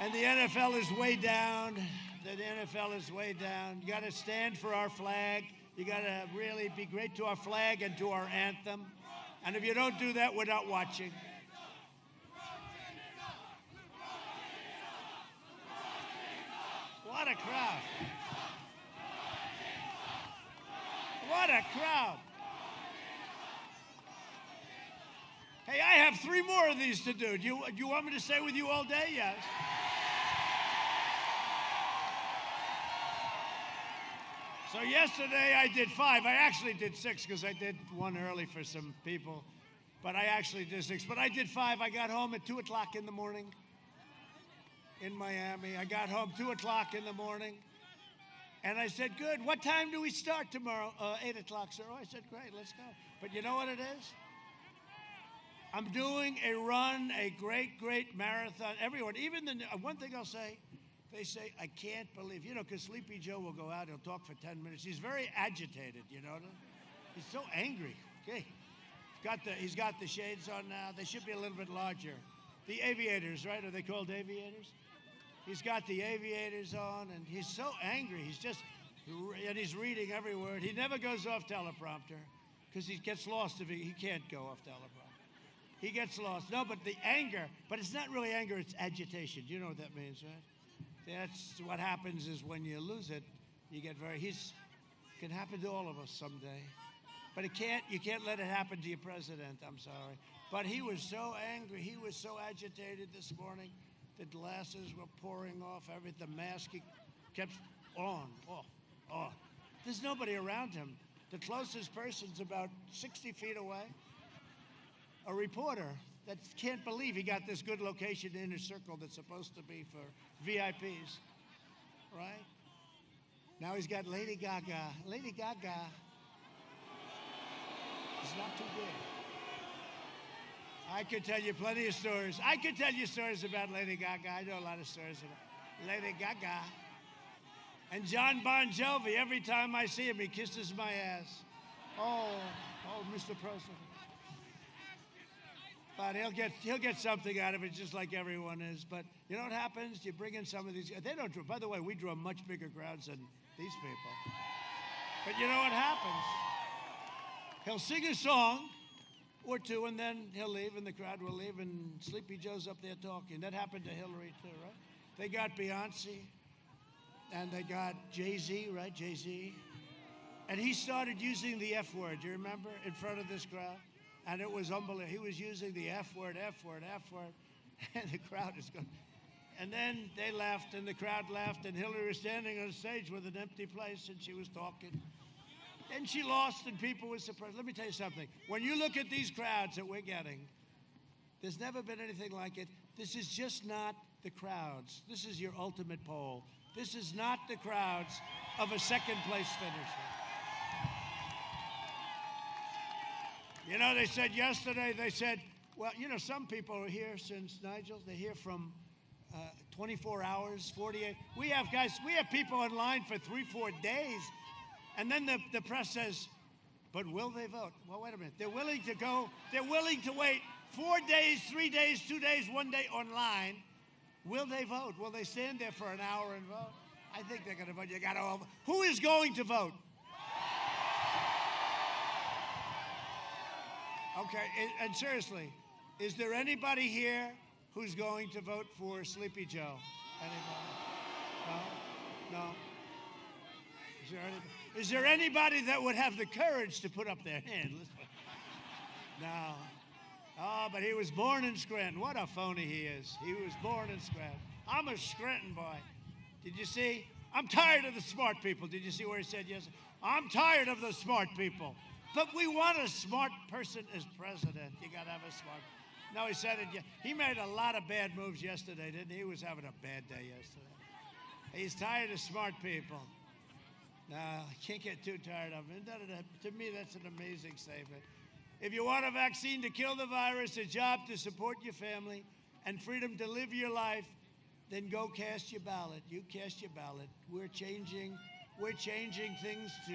And the NFL is way down. The NFL is way down. You got to stand for our flag. You got to really be great to our flag and to our anthem. And if you don't do that, we're not watching. What a crowd. What a crowd. Hey, I have 3 more of these to do. Do you want me to stay with you all day? Yes. So yesterday I did 5. I actually did 6 because I did one early for some people. But I actually did 6. But I did 5. I got home at 2 o'clock in the morning in Miami. I got home 2 o'clock in the morning. And I said, good. What time do we start tomorrow? 8 o'clock, sir. Oh, I said, great, let's go. But you know what it is? I'm doing a run, a great, great marathon. Everyone, even one thing I'll say, they say, I can't believe, because Sleepy Joe will go out, he'll talk for 10 minutes. He's very agitated, He's so angry. Okay. He's got the shades on now. They should be a little bit larger. The aviators, right? Are they called aviators? He's got the aviators on, and he's so angry. And he's reading every word. He never goes off teleprompter because he gets lost if he can't go off teleprompter. He gets lost. No, but the anger, but it's not really anger, it's agitation. You know what that means, right? That's what happens is when you lose it, you get can happen to all of us someday. But you can't let it happen to your president, I'm sorry. But he was so angry, he was so agitated this morning. The glasses were pouring off, the mask he kept on. Oh. There's nobody around him. The closest person's about 60 feet away. A reporter that can't believe he got this good location in a circle that's supposed to be for VIPs, right? Now he's got Lady Gaga. Lady Gaga is not too good. I could tell you plenty of stories. I could tell you stories about Lady Gaga. I know a lot of stories about Lady Gaga. And John Bon Jovi, every time I see him, he kisses my ass. Oh, Mr. President. But he'll get something out of it, just like everyone is. But you know what happens? You bring in some of these. They don't draw. By the way, we draw much bigger crowds than these people. But you know what happens? He'll sing a song or two, and then he'll leave, and the crowd will leave, and Sleepy Joe's up there talking. That happened to Hillary too, right? They got Beyonce, and they got Jay-Z, right? Jay-Z, and he started using the F word. Do you remember in front of this crowd? And it was unbelievable. He was using the F word, and the crowd is going. And then they left, and the crowd left, and Hillary was standing on stage with an empty place, and she was talking. And she lost, and people were surprised. Let me tell you something. When you look at these crowds that we're getting, there's never been anything like it. This is just not the crowds. This is your ultimate poll. This is not the crowds of a second-place finisher. They said yesterday, well, some people are here since, Nigel, they're here from 24 hours, 48. We have people in line for 3-4 days. And then the press says, but will they vote? Well, wait a minute. They're willing to wait 4 days, 3 days, 2 days, 1 day online. Will they vote? Will they stand there for an hour and vote? I think they're going to vote. Who is going to vote? Okay, and seriously, is there anybody here who's going to vote for Sleepy Joe? Anybody? No? Is there anybody that would have the courage to put up their hand? No. Oh, but he was born in Scranton. What a phony he is. He was born in Scranton. I'm a Scranton boy. Did you see? I'm tired of the smart people. Did you see where he said yes? I'm tired of the smart people. But we want a smart person as president. You got to have a smart. No, he said it. He made a lot of bad moves yesterday, didn't he? He was having a bad day yesterday. He's tired of smart people. No, I can't get too tired of him. To me, that's an amazing statement. If you want a vaccine to kill the virus, a job to support your family, and freedom to live your life, then go cast your ballot. You cast your ballot. We're changing things to,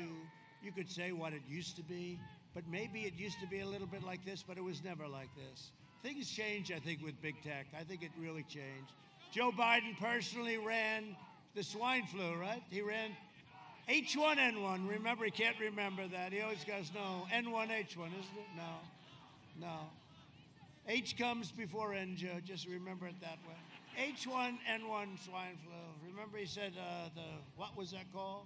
you could say, what it used to be, but maybe it used to be a little bit like this, but it was never like this. Things change, I think, with big tech. I think it really changed. Joe Biden personally ran the swine flu, right? He ran H1N1. Remember, he can't remember that. He always goes, no, N1H1, isn't it? No. H comes before N, Joe. Just remember it that way. H1N1 swine flu. Remember he said, what was that called?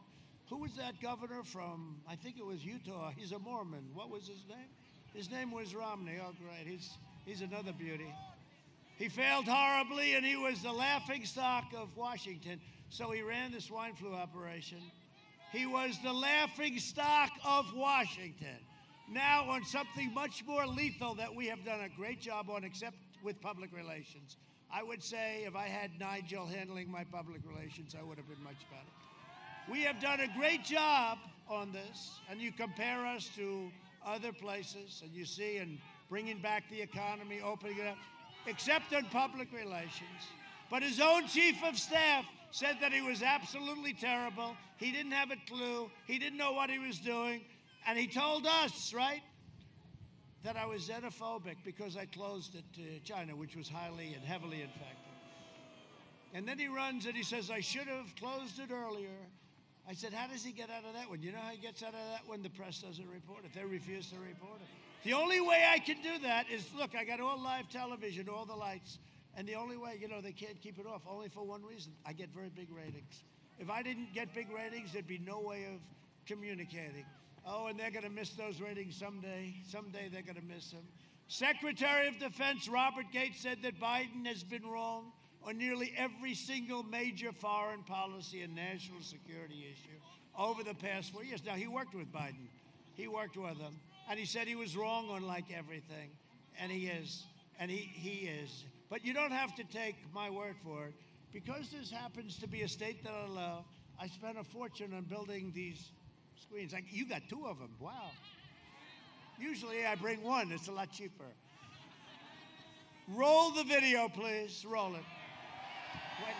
Who was that governor from, I think it was Utah. He's a Mormon. What was his name? His name was Romney. Oh, great. He's another beauty. He failed horribly, and he was the laughingstock of Washington. So he ran the swine flu operation. He was the laughingstock of Washington. Now on something much more lethal that we have done a great job on, except with public relations. I would say if I had Nigel handling my public relations, I would have been much better. We have done a great job on this, and you compare us to other places, and you see, and bringing back the economy, opening it up, except on public relations. But his own chief of staff said that he was absolutely terrible. He didn't have a clue. He didn't know what he was doing. And he told us, right, that I was xenophobic because I closed it to China, which was highly and heavily infected. And then he runs and he says, I should have closed it earlier. I said, how does he get out of that one? You know how he gets out of that one? The press doesn't report it. They refuse to report it. The only way I can do that is, look, I got all live television, all the lights, and the only way, they can't keep it off, only for one reason. I get very big ratings. If I didn't get big ratings, there'd be no way of communicating. Oh, and they're going to miss those ratings someday. Someday they're going to miss them. Secretary of Defense Robert Gates said that Biden has been wrong on nearly every single major foreign policy and national security issue over the past 4 years. Now, he worked with Biden. He worked with him. And he said he was wrong on like everything. And he is. And he is. But you don't have to take my word for it. Because this happens to be a state that I love, I spent a fortune on building these screens. Like, you got 2 of them. Wow. Usually I bring 1. It's a lot cheaper. Roll the video, please. Roll it. Wait.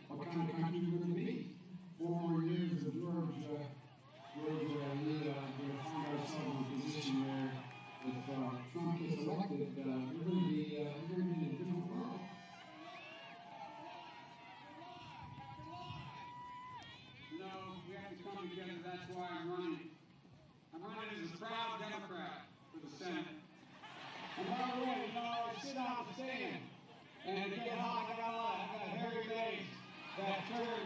What kind of country would it be? 4 more years of Georgia, we found ourselves in a position where if Trump gets elected, we're going to be in a different world. We have to come together. That's why I'm running. I'm running as a proud Democrat for the Senate. And by the way, I sit on the stand and get hot. I got hairy legs that turn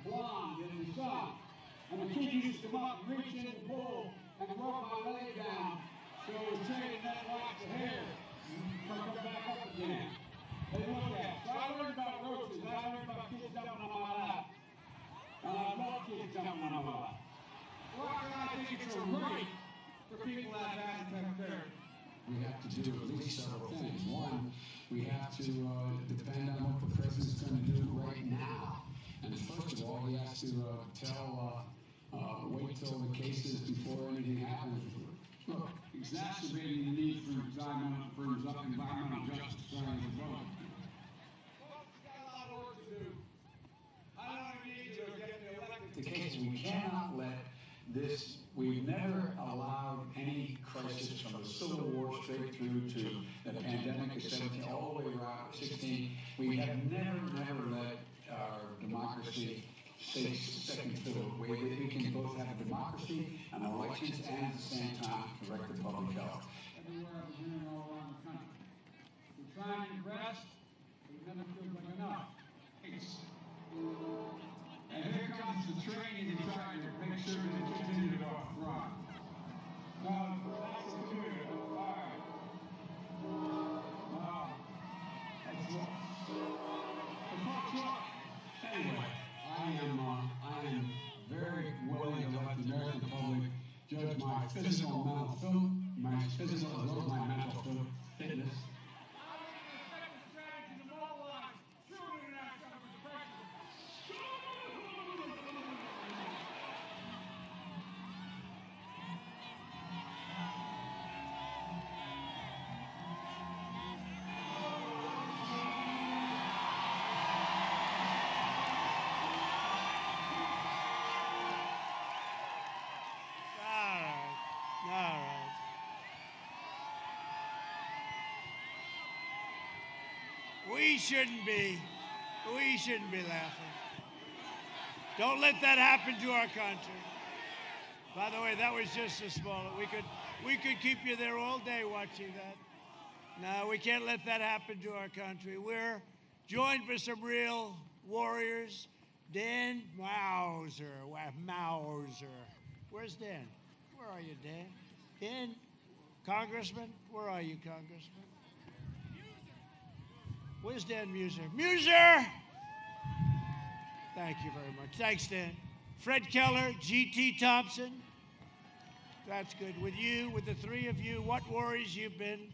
blonde in the sun. And the kid used to come up and reach in the pool and rub my leg down so it would straighten that locks of hair and come back up again. They look at it. So I learned about roaches. I learned about kids jumping on my lap. And I love kids jumping on my lap. Well, I think it's a right for people that have had therapy. We have to do at least several things. One, we have to depend on what the president's going to do right now. And first of all, he has to wait till the cases before anything happens. Look, exacerbating the need for environmental justice trying to vote. Folks got a lot of work to do. I don't need to get elected. The case, we cannot let this, we've never allowed any crisis from the Civil War straight through to the pandemic of 17, all the way around 16. We have never let our democracy stay second fiddle. We can both have a democracy and elections and at the same time correct the public health. Everywhere I've been hearing all around the country. We're trying to rest, but it never feels like enough. And here comes the training and trying to make sure that it continues to run. Now, that's the community. All right. That's what. Anyway, I am very willing to let the American public judge my physical and mental as well as my mental fitness. We shouldn't be laughing. Don't let that happen to our country. By the way, that was just a small. We could keep you there all day watching that. No, we can't let that happen to our country. We're joined by some real warriors. Dan Mauser. Where's Dan? Where are you, Dan? Dan, Congressman? Where are you, Congressman? Where's Dan Muser? Muser! Thank you very much. Thanks, Dan. Fred Keller, G.T. Thompson. That's good. With you, with the three of you, what warriors you've been.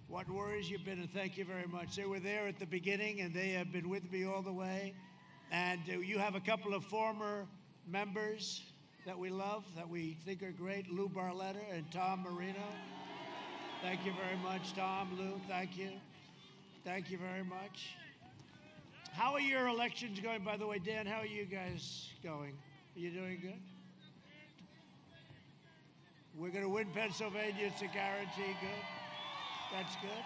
What warriors you've been, and thank you very much. They were there at the beginning, and they have been with me all the way. And you have a couple of former members that we love, that we think are great, Lou Barletta and Tom Marino. Thank you very much, Tom, Lou. Thank you. Thank you very much. How are your elections going, by the way? Dan, how are you guys going? Are you doing good? We're going to win Pennsylvania. It's a guarantee. Good. That's good.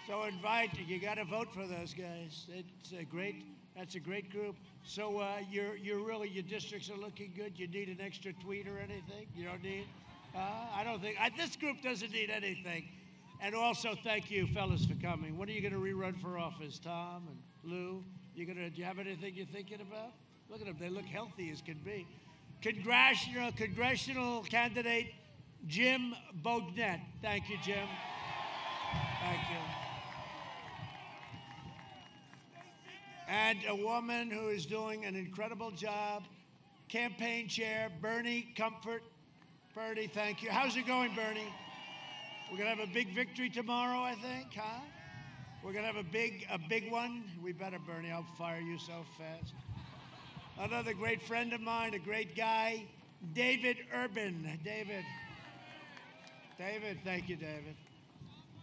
So you got to vote for those guys. That's a great group. So your districts are looking good. You need an extra tweet or anything? You don't need? I don't think, this group doesn't need anything. And also, thank you, fellas, for coming. When are you going to rerun for office, Tom and Lou? Do you have anything you're thinking about? Look at them. They look healthy as can be. Congressional candidate Jim Bognet. Thank you, Jim. Thank you. And a woman who is doing an incredible job, campaign chair, Bernie Comfort. Bernie, thank you. How's it going, Bernie? We're going to have a big victory tomorrow, I think, huh? We're going to have a big one. We better, Bernie. I'll fire you so fast. Another great friend of mine, a great guy, David Urban. David, thank you, David.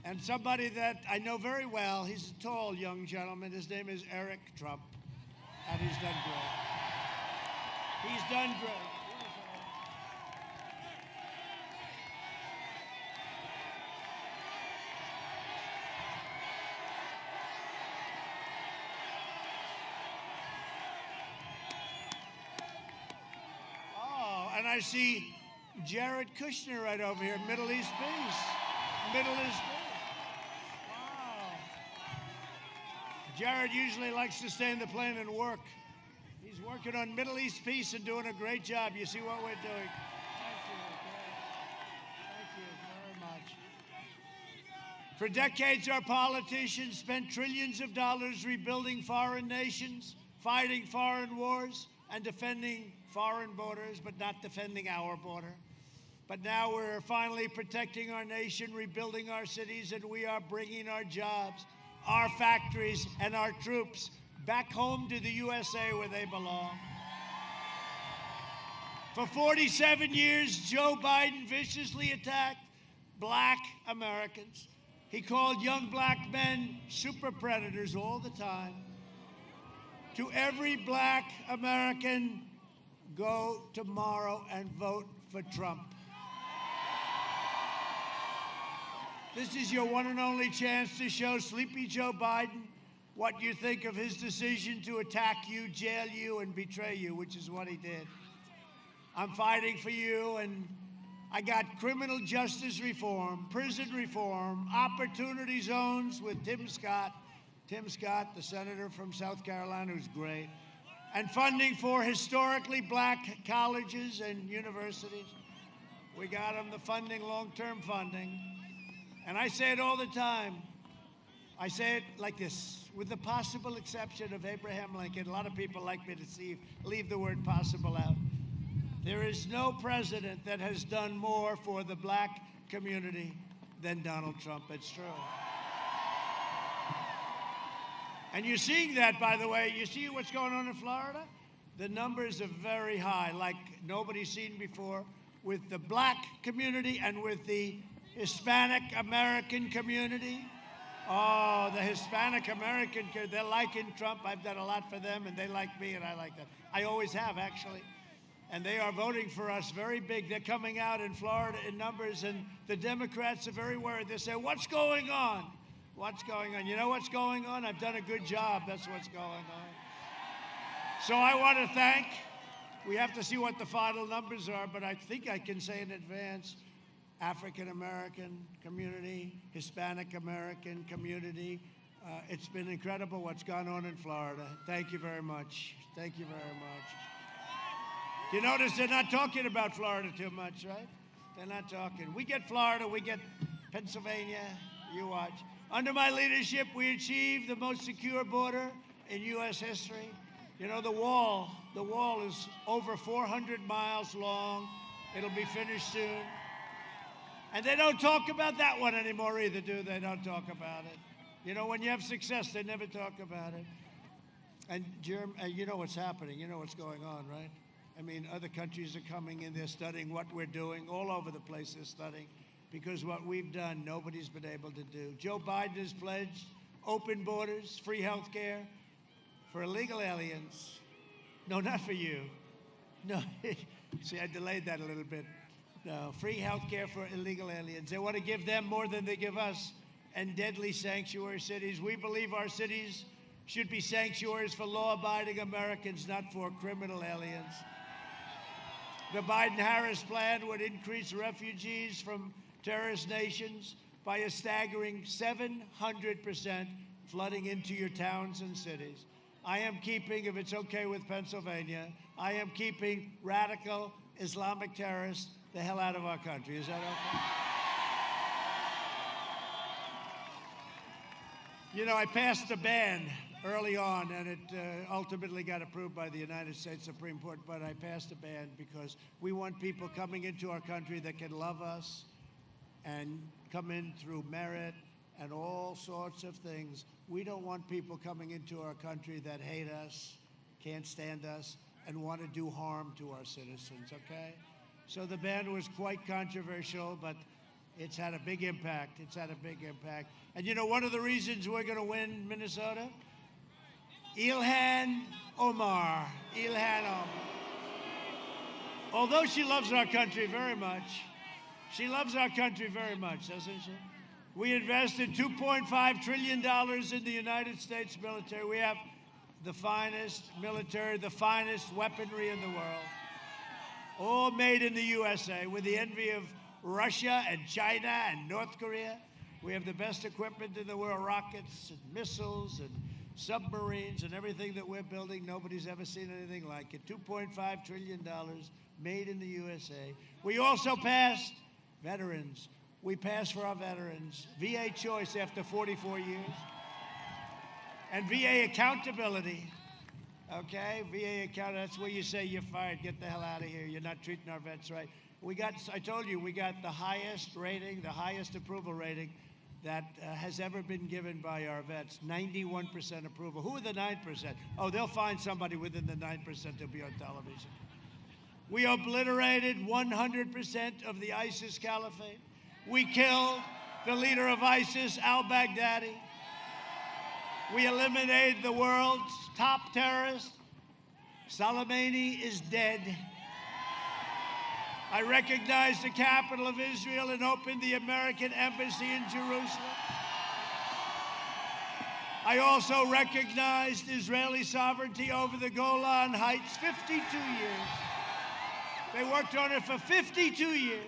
And somebody that I know very well, he's a tall young gentleman. His name is Eric Trump. And he's done great. He's done great. And I see Jared Kushner right over here, Middle East Peace. Middle East Peace. Wow. Jared usually likes to stay in the plane and work. He's working on Middle East peace and doing a great job. You see what we're doing. Thank you very much. For decades, our politicians spent trillions of dollars rebuilding foreign nations, fighting foreign wars, and defending foreign borders, but not defending our border. But now we're finally protecting our nation, rebuilding our cities, and we are bringing our jobs, our factories, and our troops back home to the USA where they belong. For 47 years, Joe Biden viciously attacked black Americans. He called young black men super predators all the time. To every black American, go tomorrow and vote for Trump. This is your one and only chance to show Sleepy Joe Biden what you think of his decision to attack you, jail you, and betray you, which is what he did. I'm fighting for you, and I got criminal justice reform, prison reform, opportunity zones with Tim Scott, the senator from South Carolina, who's great, and funding for historically black colleges and universities. We got them the funding, long-term funding. And I say it all the time. I say it like this, with the possible exception of Abraham Lincoln. A lot of people like me to leave the word possible out. There is no president that has done more for the black community than Donald Trump. It's true. And you're seeing that, by the way. You see what's going on in Florida? The numbers are very high, like nobody's seen before, with the black community and with the Hispanic American community. Oh, the Hispanic American, they're liking Trump. I've done a lot for them, and they like me, and I like them. I always have, actually. And they are voting for us very big. They're coming out in Florida in numbers, and the Democrats are very worried. They say, what's going on? What's going on? You know what's going on? I've done a good job. That's what's going on. So I want to thank, we have to see what the final numbers are, but I think I can say in advance, African American community, Hispanic American community. It's been incredible what's gone on in Florida. Thank you very much. Thank you very much. You notice they're not talking about Florida too much, right? They're not talking. We get Florida, we get Pennsylvania, you watch. Under my leadership, we achieved the most secure border in U.S. history. You know, the wall is over 400 miles long. It'll be finished soon. And they don't talk about that one anymore either, do they? Don't talk about it. You know, when you have success, they never talk about it. And you know what's happening. You know what's going on, right? I mean, other countries are coming in, they're studying what we're doing. All over the place they're studying, because what we've done, nobody's been able to do. Joe Biden has pledged open borders, free health care for illegal aliens. No, not for you. No, see, I delayed that a little bit. No, free health care for illegal aliens. They want to give them more than they give us. And deadly sanctuary cities. We believe our cities should be sanctuaries for law-abiding Americans, not for criminal aliens. The Biden-Harris plan would increase refugees from terrorist nations by a staggering 700%, flooding into your towns and cities. I am keeping, if it's okay with Pennsylvania, I am keeping radical Islamic terrorists the hell out of our country. Is that okay? You know, I passed a ban early on, and it ultimately got approved by the United States Supreme Court, but I passed a ban because we want people coming into our country that can love us and come in through merit and all sorts of things. We don't want people coming into our country that hate us, can't stand us, and want to do harm to our citizens, okay? So the ban was quite controversial, but it's had a big impact. It's had a big impact. And you know, one of the reasons we're going to win Minnesota? Ilhan Omar. Ilhan Omar. Although she loves our country very much, she loves our country very much, doesn't she? We invested $2.5 trillion in the United States military. We have the finest military, the finest weaponry in the world, all made in the USA, with the envy of Russia and China and North Korea. We have the best equipment in the world, rockets and missiles and submarines, and everything that we're building. Nobody's ever seen anything like it. $2.5 trillion made in the USA. We also passed veterans. We passed for our veterans VA choice after 44 years. And VA accountability. Okay, VA account, that's where you say you're fired, get the hell out of here, you're not treating our vets right. I told you, we got the highest rating, the highest approval rating that has ever been given by our vets, 91% approval. Who are the 9%? Oh, they'll find somebody within the 9% to be on television. We obliterated 100% of the ISIS caliphate. We killed the leader of ISIS, al-Baghdadi. We eliminated the world's top terrorist. Soleimani is dead. I recognized the capital of Israel and opened the American embassy in Jerusalem. I also recognized Israeli sovereignty over the Golan Heights 52 years. They worked on it for 52 years.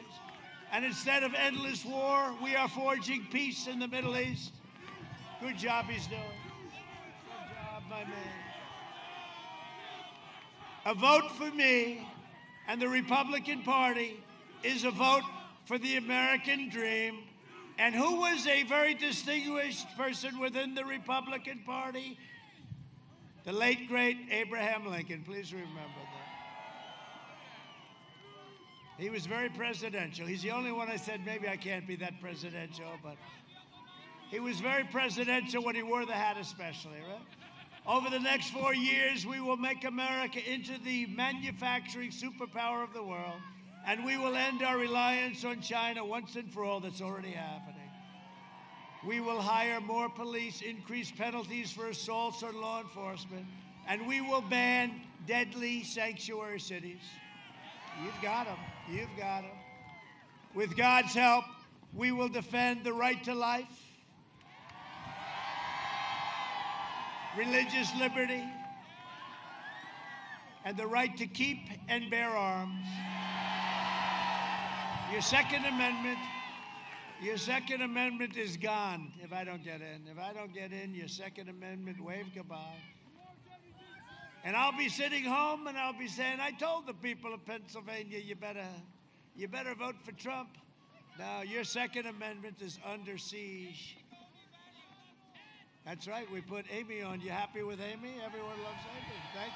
And instead of endless war, we are forging peace in the Middle East. Good job he's doing. Good job, my man. A vote for me and the Republican Party is a vote for the American dream. And who was a very distinguished person within the Republican Party? The late, great Abraham Lincoln. Please remember that. He was very presidential. He's the only one I said, maybe I can't be that presidential, but he was very presidential when he wore the hat especially, right? Over the next 4 years, we will make America into the manufacturing superpower of the world, and we will end our reliance on China once and for all. That's already happening. We will hire more police, increase penalties for assaults on law enforcement, and we will ban deadly sanctuary cities. You've got them. You've got them. With God's help, we will defend the right to life, religious liberty, and the right to keep and bear arms. Your Second Amendment is gone if I don't get in. If I don't get in, your Second Amendment, wave goodbye. And I'll be sitting home and I'll be saying, I told the people of Pennsylvania, you better vote for Trump. Now, your Second Amendment is under siege. That's right, we put Amy on. You happy with Amy? Everyone loves Amy. Thank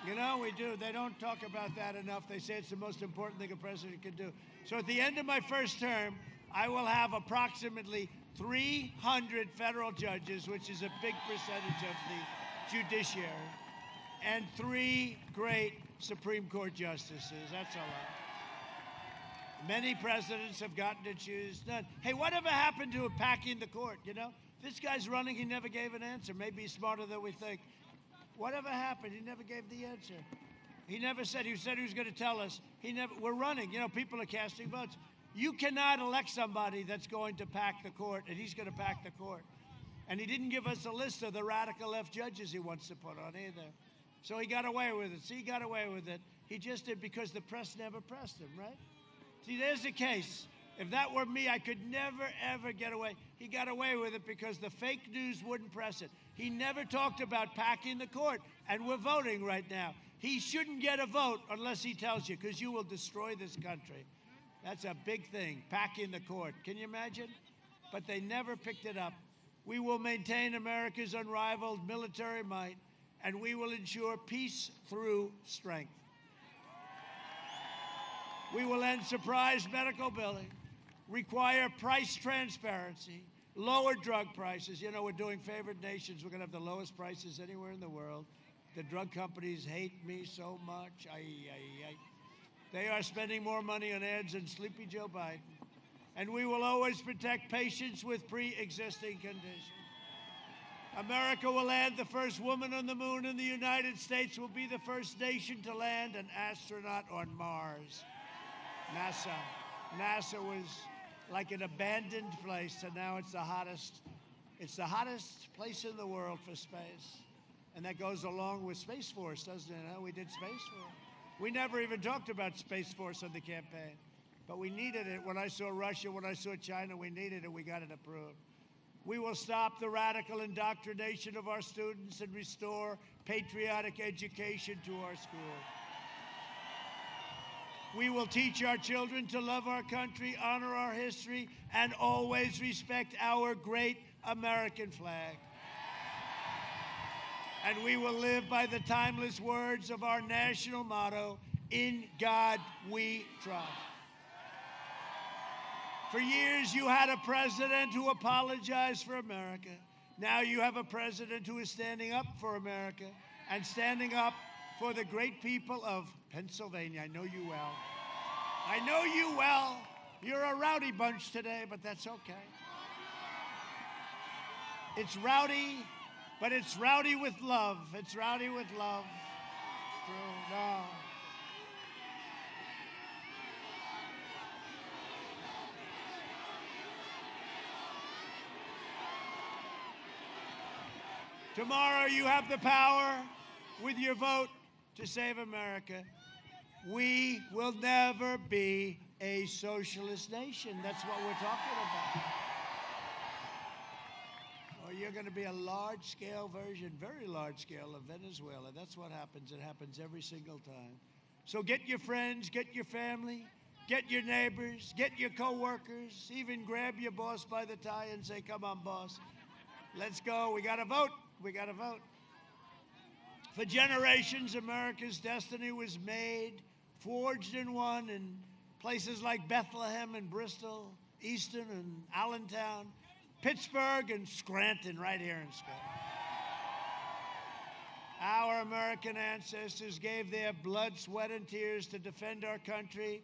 you. You know, we do. They don't talk about that enough. They say it's the most important thing a president can do. So at the end of my first term, I will have approximately 300 federal judges, which is a big percentage of the judiciary, and 3 great Supreme Court justices. That's a lot. Many presidents have gotten to choose none. Hey, whatever happened to packing the court, you know? This guy's running, he never gave an answer. Maybe he's smarter than we think. Whatever happened, he never gave the answer. He never said, he said he was going to tell us. We're running, you know, people are casting votes. You cannot elect somebody that's going to pack the court, and he's going to pack the court. And he didn't give us a list of the radical left judges he wants to put on either. So he got away with it. See, he got away with it. He just did because the press never pressed him, right? See, there's the case. If that were me, I could never, ever get away. He got away with it because the fake news wouldn't press it. He never talked about packing the court, and we're voting right now. He shouldn't get a vote unless he tells you, because you will destroy this country. That's a big thing, packing the court. Can you imagine? But they never picked it up. We will maintain America's unrivaled military might, and we will ensure peace through strength. We will end surprise medical billing, require price transparency, lower drug prices. You know, we're doing favored nations. We're going to have the lowest prices anywhere in the world. The drug companies hate me so much. They are spending more money on ads than Sleepy Joe Biden. And we will always protect patients with pre-existing conditions. America will land the first woman on the moon, and the United States will be the first nation to land an astronaut on Mars. NASA was like an abandoned place, and now it's the hottest place in the world for space. And that goes along with Space Force, doesn't it? We did Space Force. We never even talked about Space Force on the campaign, but we needed it. When I saw Russia, when I saw China, we needed it. We got it approved. We will stop the radical indoctrination of our students and restore patriotic education to our schools. We will teach our children to love our country, honor our history, and always respect our great American flag. And we will live by the timeless words of our national motto, "In God we trust." For years, you had a president who apologized for America. Now you have a president who is standing up for America and standing up for the great people of Pennsylvania. I know you well. I know you well. You're a rowdy bunch today, but that's okay. It's rowdy, but it's rowdy with love. It's rowdy with love. It's true. No. Tomorrow you have the power with your vote to save America. We will never be a socialist nation. That's what we're talking about. Or you're going to be a large-scale version, very large-scale of Venezuela. That's what happens. It happens every single time. So get your friends, get your family, get your neighbors, get your coworkers, even grab your boss by the tie and say, "Come on, boss. Let's go. We got to vote. We got to vote." For generations, America's destiny was made, forged and won in places like Bethlehem and Bristol, Easton and Allentown, Pittsburgh and Scranton, right here in Scranton. Our American ancestors gave their blood, sweat, and tears to defend our country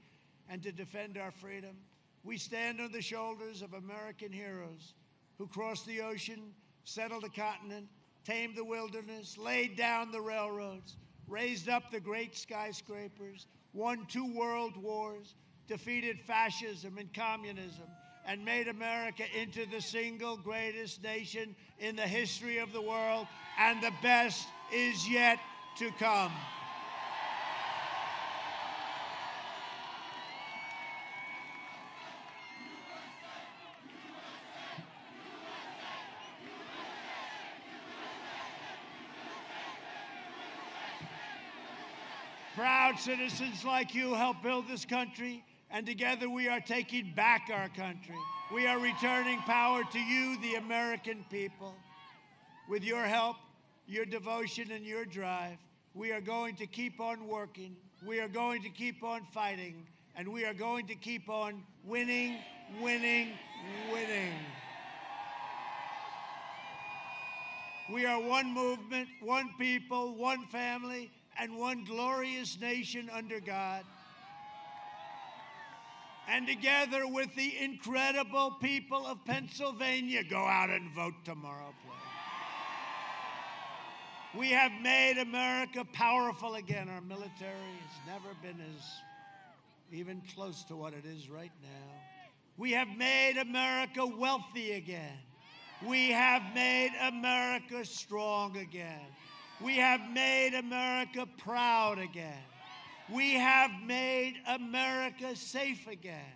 and to defend our freedom. We stand on the shoulders of American heroes who crossed the ocean, settled the continent, tamed the wilderness, laid down the railroads, raised up the great skyscrapers, won 2 world wars, defeated fascism and communism, and made America into the single greatest nation in the history of the world, and the best is yet to come. Proud citizens like you help build this country, and together we are taking back our country. We are returning power to you, the American people. With your help, your devotion, and your drive, we are going to keep on working, we are going to keep on fighting, and we are going to keep on winning, winning, winning. We are one movement, one people, one family, and one glorious nation under God. And together with the incredible people of Pennsylvania, go out and vote tomorrow, please. We have made America powerful again. Our military has never been as even close to what it is right now. We have made America wealthy again. We have made America strong again. We have made America proud again. We have made America safe again.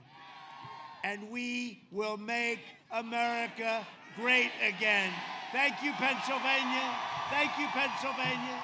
And we will make America great again. Thank you, Pennsylvania. Thank you, Pennsylvania.